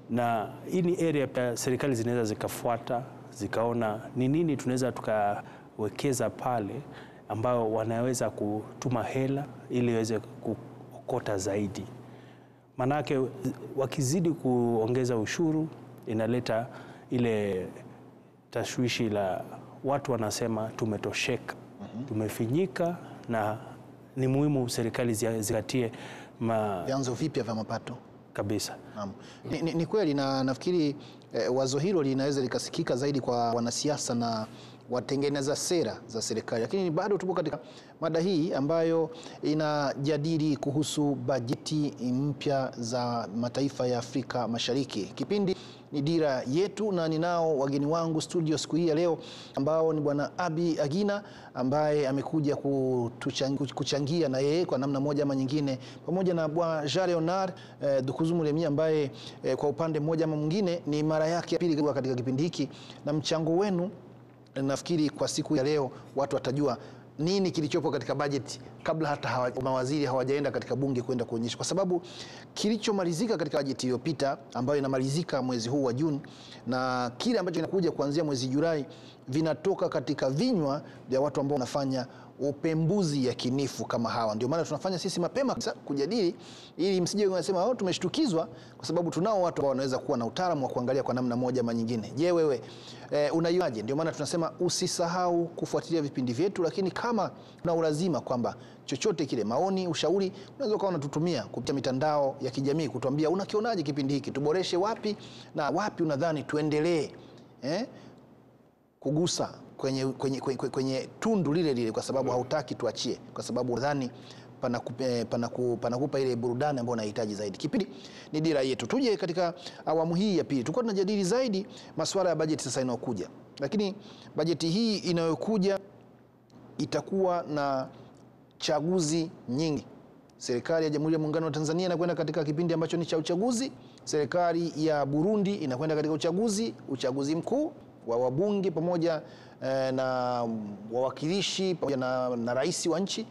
Na hii ni area pia serikali zinaweza zikafuata, zikaona ni nini tunaweza tukawekeza pale ambao wanaweza kutuma hela ili waweze kuokota zaidi. Manake wakizidi kuongeza ushuru inaleta ile tashwishi la watu wanasema tumetosheka, tumefinyika, na ni muhimu serikali zingatie vyanzo vipya vya mapato kabisa. Ni kweli, na nafikiri wazo hilo linaweza likasikika zaidi kwa wanasiasa na watengeneza sera za serikali, lakini bado tupo katika mada hii ambayo inajadili kuhusu bajeti mpya za mataifa ya Afrika Mashariki. Kipindi ni Dira Yetu, na ninao wageni wangu studio siku hii ya leo ambao ni Bwana Abi Agina ambaye amekuja kuchangia na yeye kwa namna moja ama nyingine, pamoja na Bwana Jean Leonard Dukuzumuremyi ambaye kwa upande mmoja ama mwingine ni mara yake ya pili katika kipindi hiki, na mchango wenu nafikiri kwa siku ya leo watu watajua nini kilichopo katika bajeti kabla hata mawaziri hawajaenda katika bunge kwenda kuonyesha, kwa sababu kilichomalizika katika bajeti iliyopita ambayo inamalizika mwezi huu wa Juni na kile ambacho kinakuja kuanzia mwezi Julai vinatoka katika vinywa vya watu ambao wanafanya upembuzi yakinifu kama hawa. Ndio maana tunafanya sisi mapema kujadili, ili msije unasema tumeshtukizwa, kwa sababu tunao watu ambao wanaweza kuwa na utaalamu wa kuangalia kwa namna moja ama nyingine. Je, wewe unaionaje? Ndio maana tunasema usisahau kufuatilia vipindi vyetu, lakini kama una ulazima kwamba chochote kile, maoni, ushauri, unaweza kuwa unatutumia kupitia mitandao ya kijamii kutuambia unakionaje kipindi hiki, tuboreshe wapi na wapi unadhani tuendelee kugusa kwenye tundu lile, kwa sababu hautaki tuachie, kwa sababu udhani panakupa ile burudani ambayo unahitaji zaidi. Kipindi ni Dira Yetu. Tuje katika awamu hii ya pili. Tulikuwa tunajadili zaidi masuala ya bajeti sasa inayokuja, lakini bajeti hii inayokuja itakuwa na chaguzi nyingi. Serikali ya Jamhuri ya Muungano wa Tanzania inakwenda katika kipindi ambacho ni cha uchaguzi. Serikali ya Burundi inakwenda katika uchaguzi mkuu wa wabunge pamoja na wawakilishi pamoja na rais wa nchi.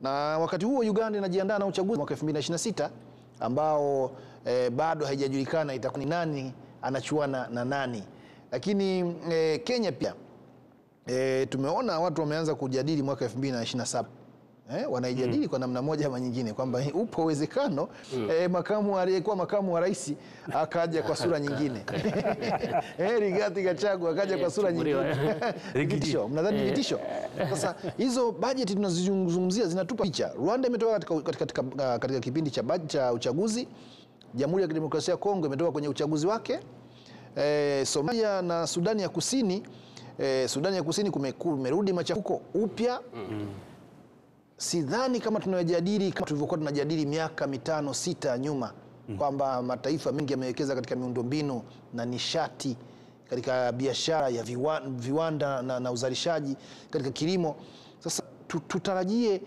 Na wakati huo Uganda inajiandaa na uchaguzi mwaka 2026 ambao bado haijajulikana itakuwa ni nani anachuana na nani. Lakini Kenya pia tumeona watu wameanza kujadili mwaka 2027. Wanaijadili kwa namna moja ama nyingine kwamba upo uwezekano aliyekuwa makamu wa rais akaja kwa sura nyingine. Rigathi Gachagua akaja kwa sura nyingine. Vitisho, mnadhani vitisho? Sasa hizo bajeti tunazozungumzia zinatupa picha. Rwanda imetoka katika kipindi cha uchaguzi. Jamhuri ya Kidemokrasia ya Kongo imetoka kwenye uchaguzi wake. Somalia na Sudani ya Kusini Sudani ya Kusini kumerudi machafuko upya. Sidhani kama tunajadili kama tulivyokuwa tunajadili miaka 5-6 nyuma, kwamba mataifa mengi yamewekeza katika miundombinu na nishati, katika biashara ya viwanda na uzalishaji, katika kilimo. Sasa tutarajie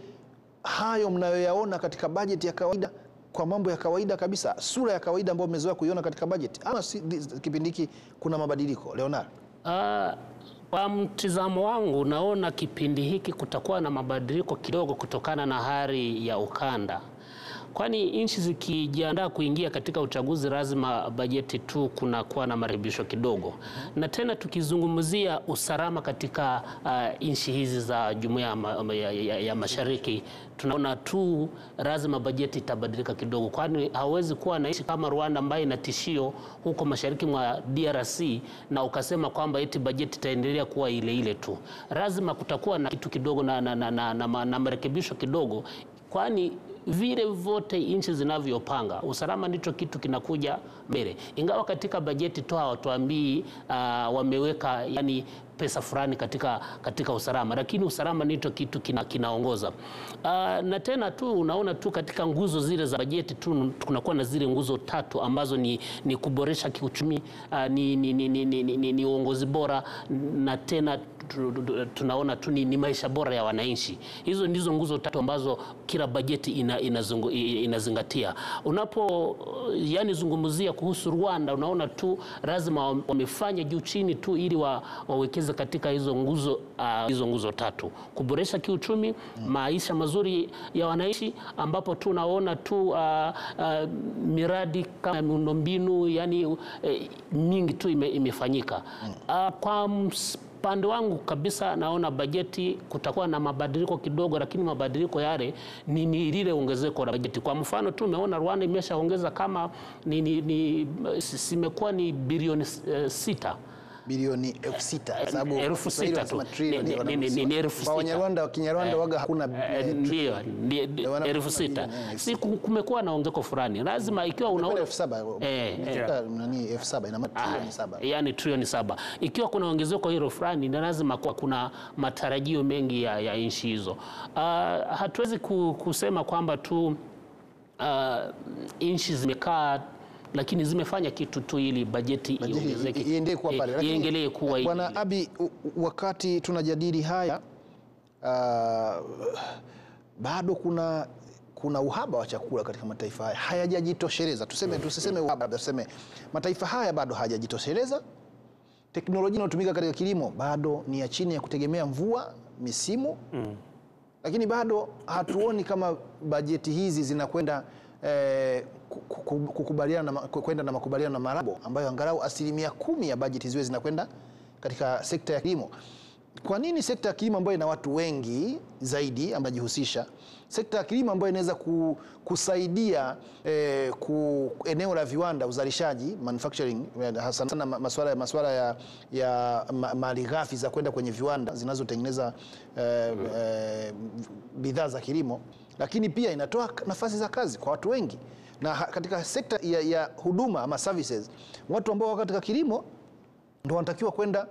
hayo mnayoyaona katika bajeti ya kawaida, kwa mambo ya kawaida kabisa, sura ya kawaida ambayo mmezoea kuiona katika bajeti, ama kipindi hiki kuna mabadiliko, Leonard? Kwa mtizamo wangu naona kipindi hiki kutakuwa na mabadiliko kidogo kutokana na hali ya ukanda. Kwani nchi zikijiandaa kuingia katika uchaguzi lazima bajeti tu kunakuwa na marekebisho kidogo. Na tena tukizungumzia usalama katika nchi hizi za Jumuiya ya Mashariki, tunaona tu lazima bajeti itabadilika kidogo, kwani hawezi kuwa na nchi kama Rwanda ambayo ina tishio huko mashariki mwa DRC na ukasema kwamba eti bajeti itaendelea kuwa ile ile tu. Lazima kutakuwa na kitu kidogo na marekebisho kidogo, kwani vile vote nchi zinavyopanga usalama ndicho kitu kinakuja mbele. Ingawa katika bajeti tu hawatuambii wameweka yani pesa fulani katika usalama, lakini usalama ndicho kitu kinaongoza. Na tena tu unaona tu katika nguzo zile za bajeti tu kunakuwa na zile nguzo 3 ambazo ni kuboresha kiuchumi, ni uongozi bora, na tena tunaona tu ni maisha bora ya wananchi. Hizo ndizo nguzo 3 ambazo kila bajeti inazingatia. Unapo yani zungumzia kuhusu Rwanda, unaona tu lazima wamefanya juu chini tu ili wawekeze katika hizo nguzo 3: kuboresha kiuchumi, maisha mazuri ya wananchi, ambapo tunaona tu miradi kama miundombinu yani mingi tu imefanyika. Kwa upande wangu kabisa naona bajeti kutakuwa na mabadiliko kidogo, lakini mabadiliko yale ni lile ongezeko la bajeti. Kwa mfano tu umeona Rwanda imeshaongeza kama simekuwa ni bilioni 6. Bilioni 6, sababu 6,000 tu ni 6,000. Wanyarwanda Kinyarwanda waga hakuna ndio 6,000. Si kumekuwa na ongezeko fulani, lazima ikiwa unaona 7,000 nani 7,000 ina trilioni 7, yani trilioni 7, ikiwa kuna ongezeko hilo fulani, na lazima kuna matarajio mengi ya nchi hizo. Hatuwezi kusema kwamba tu nchi zimekaa lakini zimefanya kitu tu ili bajeti iongezeke, iendelee kuwa. Bwana Abi, wakati tunajadili haya bado kuna uhaba wa chakula katika mataifa haya, hayajajitosheleza. Tusiseme uhaba, tuseme mataifa haya bado hayajajitosheleza. Teknolojia inayotumika katika kilimo bado ni ya chini ya kutegemea mvua misimu. Lakini bado hatuoni kama bajeti hizi zinakwenda kwenda na makubaliano na Marabo, ambayo angalau 10% ya bajeti ziwe zinakwenda katika sekta ya kilimo. Kwa nini sekta ya kilimo ambayo ina watu wengi zaidi ambao jihusisha, sekta ya kilimo ambayo inaweza kusaidia eneo la viwanda, uzalishaji, manufacturing, hasa sana masuala ya malighafi za kwenda kwenye viwanda zinazotengeneza bidhaa za kilimo, lakini pia inatoa nafasi za kazi kwa watu wengi. Na katika sekta ya huduma ama services, watu ambao wako katika kilimo ndio wanatakiwa kwenda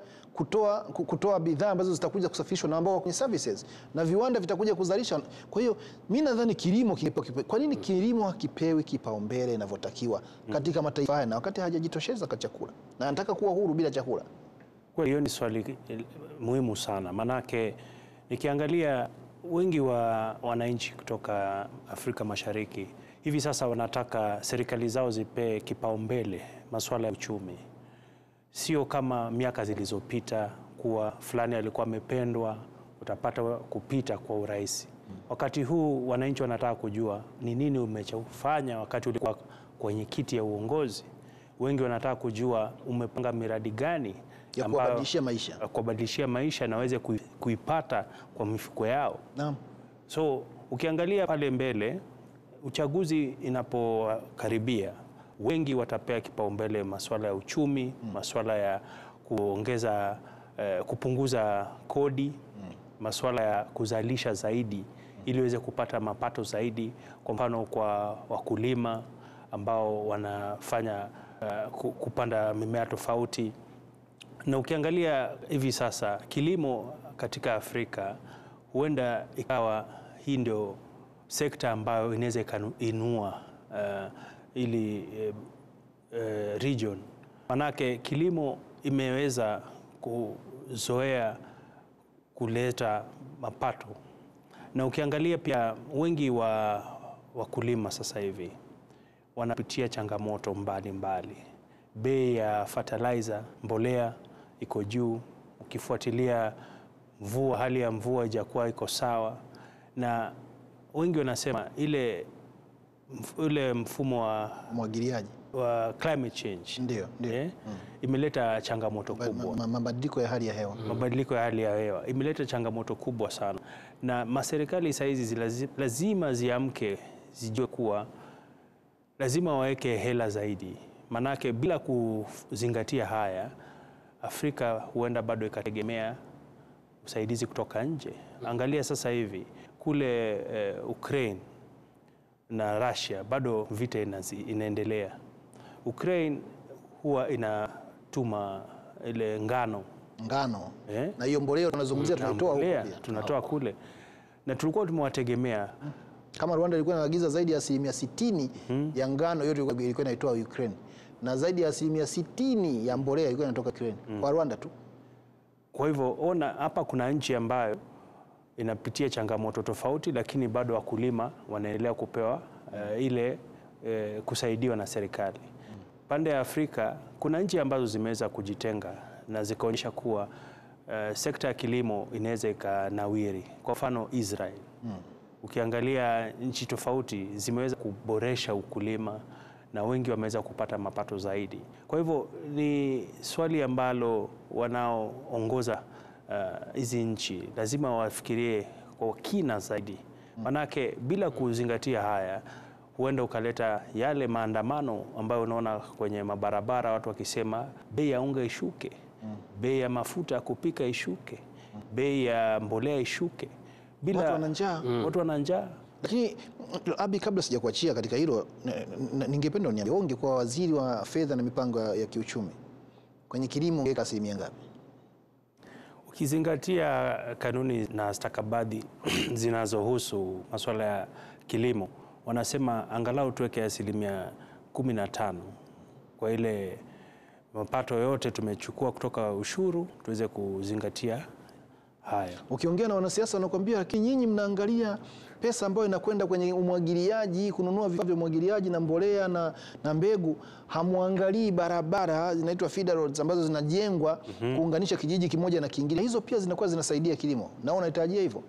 kutoa bidhaa ambazo zitakuja kusafishwa na ambao wako kwenye services, na viwanda vitakuja kuzalisha. Kwa hiyo mimi nadhani kilimo kwa nini kilimo hakipewi kipaumbele inavyotakiwa katika mataifa haya, na wakati hajajitosheleza kwa chakula na anataka kuwa huru bila chakula? Kwa hiyo ni swali muhimu sana, manake nikiangalia wengi wa wananchi kutoka Afrika Mashariki hivi sasa wanataka serikali zao zipe kipaumbele masuala ya uchumi. Sio kama miaka zilizopita kuwa fulani alikuwa amependwa utapata kupita kwa urahisi. Wakati huu wananchi wanataka kujua ni nini umechofanya wakati ulikuwa kwenye kiti ya uongozi. Wengi wanataka kujua umepanga miradi gani ya kubadilishia maisha na waweze kuipata kwa mifuko yao. Naam. So ukiangalia pale mbele, uchaguzi inapokaribia, wengi watapea kipaumbele masuala ya uchumi, masuala ya kupunguza kodi, masuala ya kuzalisha zaidi ili waweze kupata mapato zaidi. Kwa mfano kwa wakulima ambao wanafanya kupanda mimea tofauti, Na ukiangalia hivi sasa kilimo katika Afrika huenda ikawa hii ndio sekta ambayo inaweza ikainua ili region. Manake kilimo imeweza kuzoea kuleta mapato, na ukiangalia pia wengi wa wakulima sasa hivi wanapitia changamoto mbalimbali. Bei ya fertilizer, mbolea iko juu, ukifuatilia mvua, hali ya mvua haijakuwa iko sawa, na wengi wanasema ile mfumo wa Mwagiliaji wa climate change ndio imeleta changamoto kubwa. Mabadiliko ya hali ya hewa. Mabadiliko ya hali ya hewa imeleta changamoto kubwa sana, na maserikali saizi lazima ziamke, zijue kuwa lazima waweke hela zaidi, manake bila kuzingatia haya Afrika huenda bado ikategemea usaidizi kutoka nje. Angalia sasa hivi kule Ukraine na Russia bado vita inaendelea. Ukraine huwa inatuma ile ngano. Na hiyo mbolea tunazungumzia tunatoa kule. Na tulikuwa tumewategemea. Kama Rwanda ilikuwa inaagiza zaidi ya 60% ya ngano yote ilikuwa inaitoa Ukraine, na zaidi ya 60% ya mbolea ilikuwa inatoka Ukraine kwa Rwanda tu. Kwa hivyo ona hapa kuna nchi ambayo inapitia changamoto tofauti, lakini bado wakulima wanaendelea kupewa kusaidiwa na serikali. Pande ya Afrika kuna nchi ambazo zimeweza kujitenga na zikaonyesha kuwa sekta ya kilimo inaweza ikanawiri. Kwa mfano Israel. Ukiangalia nchi tofauti zimeweza kuboresha ukulima na wengi wameweza kupata mapato zaidi. Kwa hivyo ni swali ambalo wanaoongoza hizi nchi lazima wafikirie kwa kina zaidi. Manake bila kuzingatia haya huenda ukaleta yale maandamano ambayo unaona kwenye mabarabara, watu wakisema bei ya unga ishuke, bei ya mafuta ya kupika ishuke, bei ya mbolea ishuke. Bila watu wana njaa. Watu wana njaa. Lakini Abi, kabla sijakuachia katika hilo, ningependa uniambie ungekuwa waziri wa fedha na mipango ya kiuchumi, kwenye kilimo ungeweka asilimia ngapi? Ukizingatia kanuni na stakabadhi zinazohusu masuala ya kilimo, wanasema angalau tuweke asilimia 15 kwa ile mapato yote tumechukua kutoka ushuru, tuweze kuzingatia haya. Ukiongea na wanasiasa wanakuambia lakini nyinyi mnaangalia pesa ambayo inakwenda kwenye umwagiliaji, kununua vifaa vya umwagiliaji na mbolea na mbegu, hamuangalii barabara zinaitwa feeder roads ambazo zinajengwa kuunganisha kijiji kimoja na kingine. Hizo pia zinakuwa zinasaidia kilimo. Na unahitajia hivyo?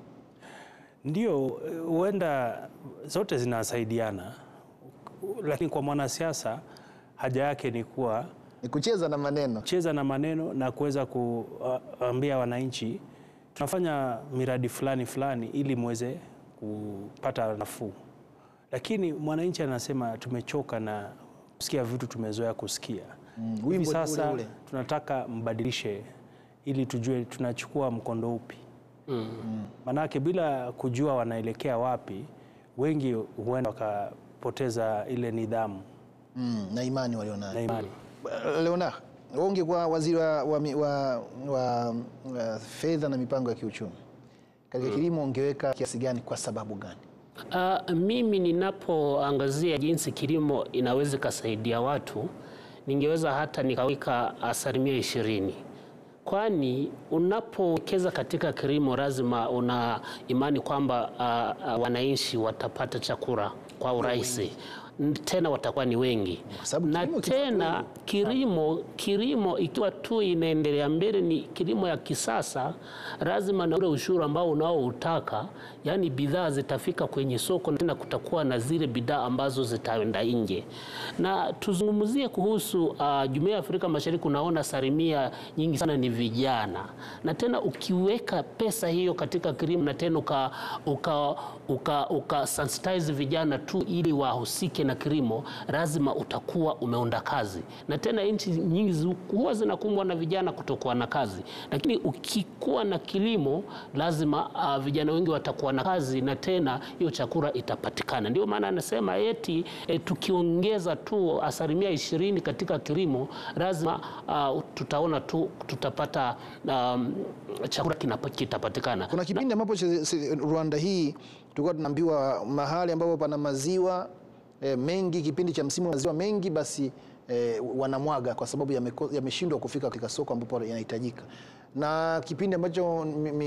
Ndio, huenda zote zinasaidiana, lakini kwa mwanasiasa haja yake ni kucheza na maneno na kuweza kuambia wananchi tunafanya miradi fulani ili muweze kupata nafuu. Lakini mwananchi anasema tumechoka na kusikia vitu tumezoea kusikia. Hivi sasa tunataka mbadilishe ili tujue tunachukua mkondo upi. Manake bila kujua wanaelekea wapi, wengi huenda wakapoteza ile nidhamu na imani walionayo. Leonard, ungekuwa waziri wa fedha na mipango ya kiuchumi, katika kilimo ungeweka kiasi gani, kwa sababu gani? Mimi ninapoangazia jinsi kilimo inaweza kusaidia watu, ningeweza hata nikaweka 20%. Kwani unapowekeza katika kilimo lazima una imani kwamba wananchi watapata chakula kwa urahisi, tena watakuwa ni wengi. Na tena kilimo ikiwa tu inaendelea mbele, ni kilimo ya kisasa, lazima na ule ushuru ambao unaoutaka, yani bidhaa zitafika kwenye soko, na tena kutakuwa na zile bidhaa ambazo zitaenda nje. Na tuzungumzie kuhusu Jumuiya ya Afrika Mashariki, unaona asilimia nyingi sana ni vijana. Na tena ukiweka pesa hiyo katika kilimo, na tena uka sensitize vijana tu ili wahusike na kilimo, lazima utakuwa umeunda kazi. Na tena nchi nyingi huwa zinakumbwa na vijana kutokuwa na kazi, lakini ukikuwa na kilimo lazima vijana wengi watakuwa na kazi, na tena hiyo chakula itapatikana. Ndio maana anasema eti tukiongeza tu 20% katika kilimo, lazima tutaona tu tutapata chakula kitapatikana. Kuna kipindi ambapo Rwanda hii tulikuwa tunaambiwa mahali ambapo pana maziwa mengi, kipindi cha msimu wa maziwa mengi, basi wanamwaga kwa sababu yameshindwa kufika katika soko ambapo yanahitajika. Na kipindi ambacho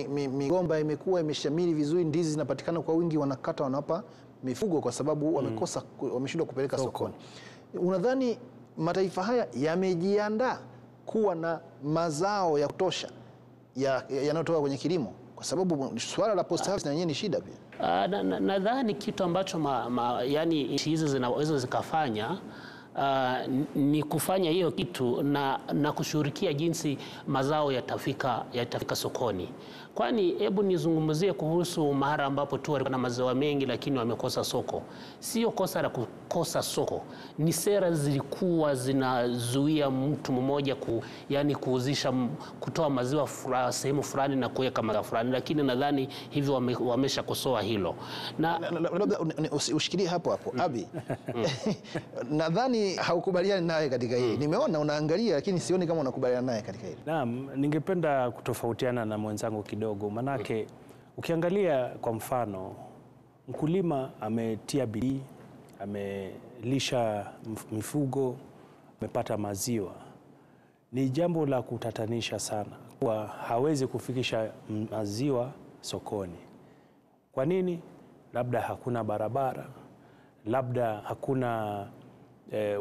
migomba imekuwa imeshamiri vizuri, ndizi zinapatikana kwa wingi, wanakata wanawapa mifugo kwa sababu wameshindwa kupeleka sokoni. Unadhani mataifa haya yamejiandaa kuwa na mazao ya kutosha yanayotoka kwenye kilimo? Kwa sababu swala la post harvest na yenyewe ni shida pia. Nadhani kitu ambacho yani nchi hizi zinaweza zikafanya ni kufanya hiyo kitu na kushughulikia jinsi mazao yatafika sokoni. Kwani hebu nizungumzie kuhusu mahali ambapo tu walikuwa na mazao mengi lakini wamekosa soko. Sio kosa la kukosa soko, ni sera zilikuwa zinazuia mtu mmoja kutoa maziwa sehemu fulani na kuweka maziwa fulani, lakini nadhani hivyo wameshakosoa hilo. Labda ushikilie hapo Abi. Nadhani haukubaliani naye katika hili. Nimeona unaangalia lakini sioni kama unakubaliana naye katika hili. Naam, ningependa kutofautiana na mwenzangu kidogo, manake ukiangalia kwa mfano mkulima ametia bidii, amelisha mifugo, amepata maziwa. Ni jambo la kutatanisha sana kwa hawezi kufikisha maziwa sokoni. Kwa nini? Labda hakuna barabara, labda hakuna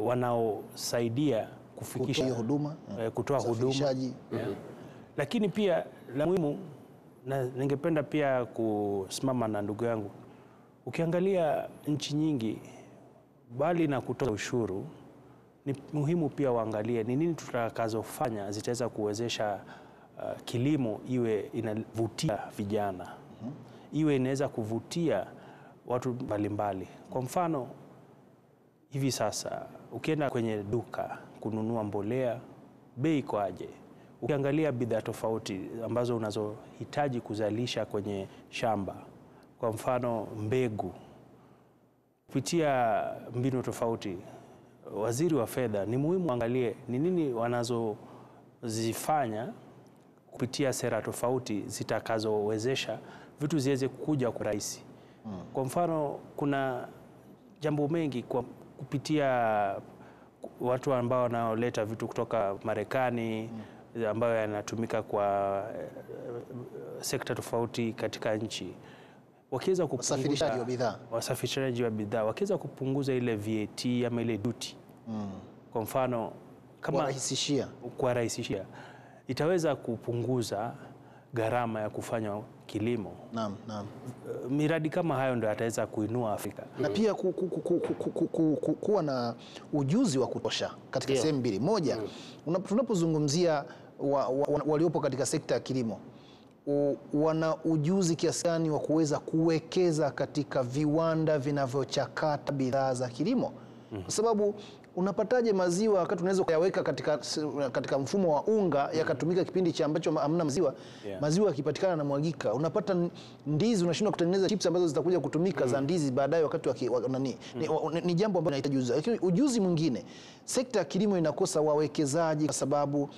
wanaosaidia kufikisha huduma, kutoa huduma. Lakini pia la muhimu, na ningependa pia kusimama na ndugu yangu, ukiangalia nchi nyingi bali na kutoa ushuru, ni muhimu pia waangalie ni nini tutakazofanya zitaweza kuwezesha kilimo iwe inavutia vijana, iwe inaweza kuvutia watu mbalimbali. Kwa mfano hivi sasa ukienda kwenye duka kununua mbolea, bei iko aje? Ukiangalia bidhaa tofauti ambazo unazohitaji kuzalisha kwenye shamba, kwa mfano mbegu, kupitia mbinu tofauti, waziri wa fedha ni muhimu angalie ni nini wanazozifanya kupitia sera tofauti zitakazowezesha vitu ziweze kuja kwa rahisi. Kwa mfano kuna jambo mengi kupitia watu ambao wanaoleta vitu kutoka Marekani ambayo yanatumika kwa sekta tofauti katika nchi. Wakiweza kupunguza wasafirishaji wa bidhaa, wakiweza kupunguza ile VAT ama ile duty. Kwa mfano kama kuwarahisishia, itaweza kupunguza gharama ya kufanya kilimo. Naam. Miradi kama hayo ndio ataweza kuinua Afrika. Na pia kuwa na ujuzi wa kutosha katika sehemu mbili. Moja, tunapozungumzia waliopo katika sekta ya kilimo, wana ujuzi kiasi gani wa kuweza kuwekeza katika viwanda vinavyochakata bidhaa za kilimo? Kwa sababu unapataje maziwa wakati unaweza kuyaweka katika mfumo wa unga yakatumika kipindi cha ambacho hamna maziwa? Maziwa yakipatikana na mwagika. Unapata ndizi, unashindwa kutengeneza chips ambazo zitakuja kutumika za ndizi baadaye wakati ni jambo ambalo linahitaji ujuzi. Lakini ujuzi mwingine, sekta ya kilimo inakosa wawekezaji kwa sababu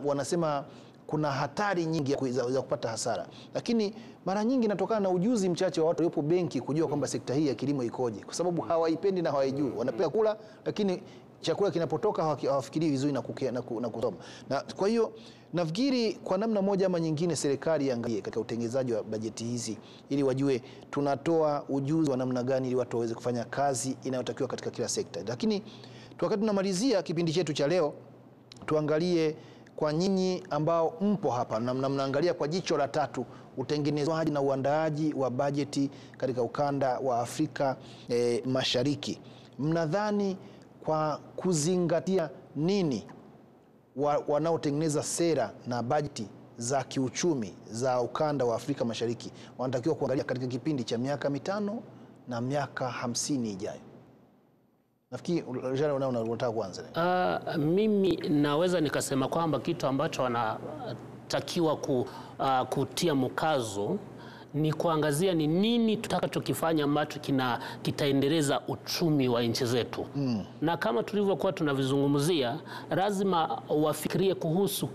wanasema kuna hatari nyingi za kupata hasara. Lakini mara nyingi inatokana na ujuzi mchache wa watu waliopo benki kujua kwamba sekta hii ya kilimo ikoje, kwa sababu hawaipendi na hawaijui. Wanapenda kula, lakini chakula kinapotoka hawafikirii vizuri na kusoma. Na kwa hiyo nafikiri kwa namna moja ama nyingine serikali iangalie katika utengenezaji wa bajeti hizi ili wajue tunatoa ujuzi wa namna gani ili watu waweze kufanya kazi inayotakiwa katika kila sekta. Lakini wakati tunamalizia kipindi chetu cha leo, tuangalie kwa nyinyi ambao mpo hapa na mnaangalia kwa jicho la tatu utengenezwaji na uandaaji wa bajeti katika ukanda wa Afrika Mashariki. Mnadhani kwa kuzingatia nini wanaotengeneza sera na bajeti za kiuchumi za ukanda wa Afrika Mashariki wanatakiwa kuangalia katika kipindi cha miaka 5 na miaka 50 ijayo? Nafikiri Jean unataka kuanza. Mimi naweza nikasema kwamba kitu ambacho wanatakiwa kutia mkazo ni kuangazia ni nini tutakachokifanya ambacho kitaendeleza uchumi wa nchi zetu. Na kama tulivyokuwa tunavizungumzia, lazima wafikirie kuhusu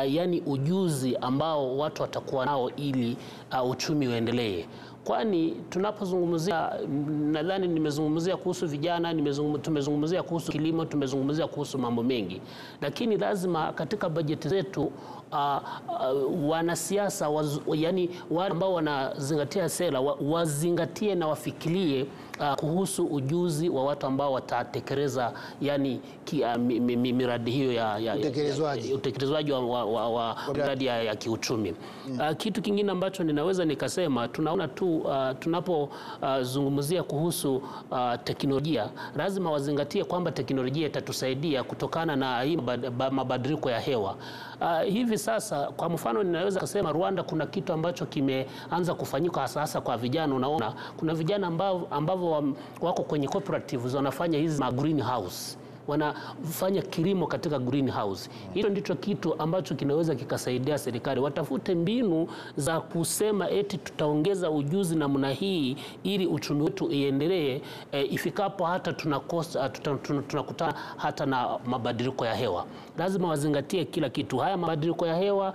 yani ujuzi ambao watu watakuwa nao ili uchumi uendelee. Kwani tunapozungumzia, nadhani nimezungumzia kuhusu vijana, tumezungumzia kuhusu kilimo, tumezungumzia kuhusu mambo mengi. Lakini lazima katika bajeti zetu wanasiasa yani wale ambao wanazingatia sera wazingatie na wafikirie kuhusu ujuzi wa watu ambao watatekeleza yani miradi hiyo ya utekelezwaji wa miradi ya kiuchumi. Kitu kingine ambacho ninaweza nikasema, tunaona tu tunapozungumzia kuhusu teknolojia, lazima wazingatie kwamba teknolojia itatusaidia kutokana na hii mabadiliko ya hewa. Hivi sasa kwa mfano ninaweza kusema Rwanda kuna kitu ambacho kimeanza kufanyika hasa kwa vijana. Unaona kuna vijana ambao wako kwenye cooperatives wanafanya hizi greenhouse, wanafanya kilimo katika greenhouse. Hilo ndicho kitu ambacho kinaweza kikasaidia serikali watafute mbinu za kusema eti tutaongeza ujuzi namna hii ili uchumi wetu iendelee, ifikapo hata tunakutana hata na mabadiliko ya hewa. Lazima wazingatie kila kitu haya mabadiliko ya hewa,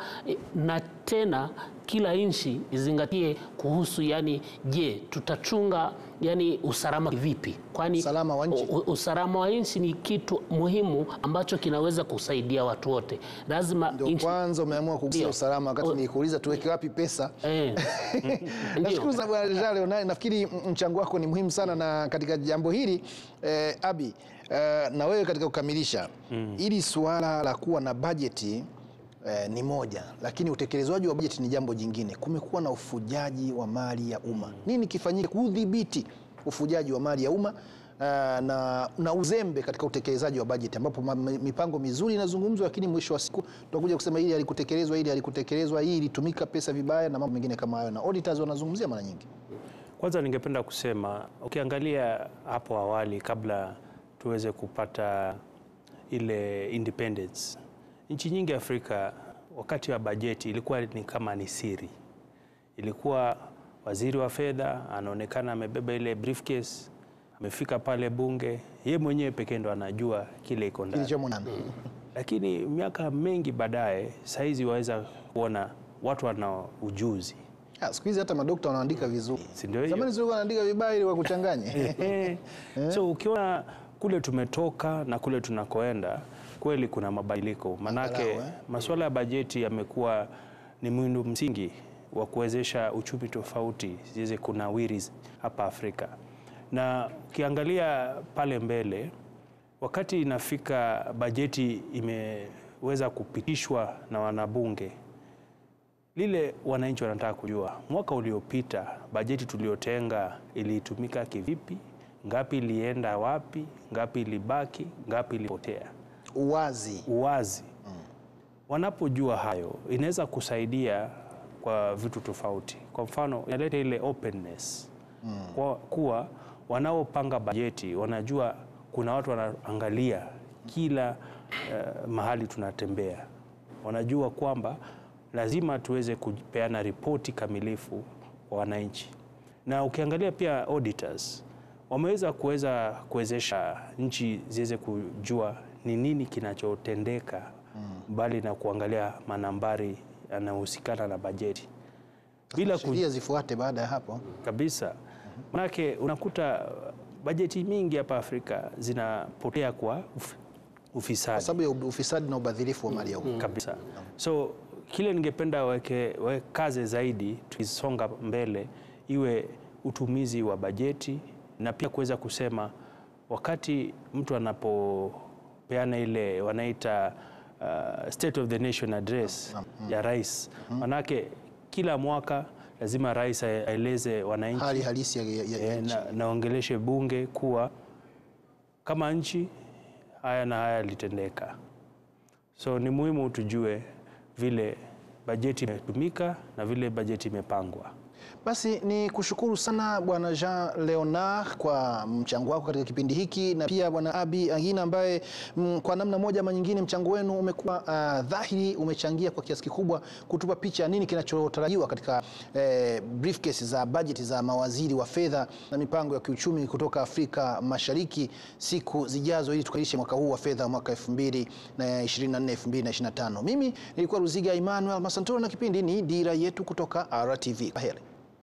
na tena kila nchi izingatie kuhusu yani, je, tutachunga yani usalama vipi? Kwani usalama wa nchi ni kitu muhimu ambacho kinaweza kusaidia watu wote. Lazima kwanza umeamua kugusia usalama wakati nikuuliza tuweke wapi pesa. Nashukuru sana Bwana Jean. Nafikiri mchango wako ni muhimu sana, na katika jambo hili Abi, na wewe katika kukamilisha ili suala la kuwa na bajeti ni moja, lakini utekelezwaji wa bajeti ni jambo jingine. Kumekuwa na ufujaji wa mali ya umma. Nini kifanyike kudhibiti ufujaji wa mali ya umma na uzembe katika utekelezaji wa bajeti, ambapo mipango mizuri inazungumzwa, lakini mwisho wa siku tutakuja kusema hili halikutekelezwa, hii ilitumika pesa vibaya na mambo mengine kama hayo, na auditors wanazungumzia mara nyingi. Kwanza ningependa kusema, ukiangalia hapo awali kabla tuweze kupata ile independence, nchi nyingi Afrika wakati wa bajeti ilikuwa ni kama ni siri. Ilikuwa waziri wa fedha anaonekana amebeba ile briefcase, amefika pale bunge, yeye mwenyewe pekee ndo anajua kile iko ndani. Lakini miaka mengi baadaye, saizi waweza kuona watu wana ujuzi. Siku hizi hata madokta wanaandika vizuri. Zamani sio wanaandika vibaya ili wakuchanganye. So ukiona kule tumetoka na kule tunakoenda, kweli kuna mabadiliko. Manake masuala ya bajeti yamekuwa ni muundo msingi wa kuwezesha uchumi tofauti ziweze kunawiri hapa Afrika. Na ukiangalia pale mbele, wakati inafika bajeti imeweza kupitishwa na wanabunge, lile wananchi wanataka kujua mwaka uliopita bajeti tuliotenga ilitumika kivipi, ngapi ilienda wapi, ngapi ilibaki, ngapi ilipotea. Uwazi. Wanapojua hayo, inaweza kusaidia kwa vitu tofauti. Kwa mfano, inaleta ile openness. Kuwa wanaopanga bajeti wanajua kuna watu wanaangalia kila mahali tunatembea. Wanajua kwamba lazima tuweze kupeana ripoti kamilifu kwa wananchi. Na ukiangalia pia auditors wameweza kuwezesha nchi ziweze kujua ni nini kinachotendeka, bali na kuangalia manambari yanayohusikana na bajeti. Bila sheria zifuate baada ya hapo. Kabisa. Manake unakuta bajeti mingi hapa Afrika zinapotea kwa ufisadi. Kwa sababu ya ufisadi na ubadhirifu wa mali ya umma. Kabisa. So kile ningependa weke kaze zaidi tukisonga mbele iwe utumizi wa bajeti, na pia kuweza kusema wakati mtu anapopeana ile wanaita State of the Nation Address ya rais, manake kila mwaka lazima rais aeleze wananchi hali halisi ya nchi, naongeleshe bunge kuwa kama nchi haya na haya litendeka. So ni muhimu tujue vile bajeti imetumika na vile bajeti imepangwa. Basi ni kushukuru sana Bwana Jean Leonard kwa mchango wako katika kipindi hiki, na pia Bwana Abi Agina ambaye kwa namna moja ama nyingine mchango wenu umekuwa dhahiri, umechangia kwa kiasi kikubwa kutupa picha nini kinachotarajiwa katika briefcase za budget za mawaziri wa fedha na mipango ya kiuchumi kutoka Afrika Mashariki siku zijazo, ili tukamilishe mwaka huu wa fedha mwaka 2024-2025. Mimi nilikuwa Ruziga Emmanuel Masantoro na kipindi ni Dira Yetu kutoka RTV. Aheri.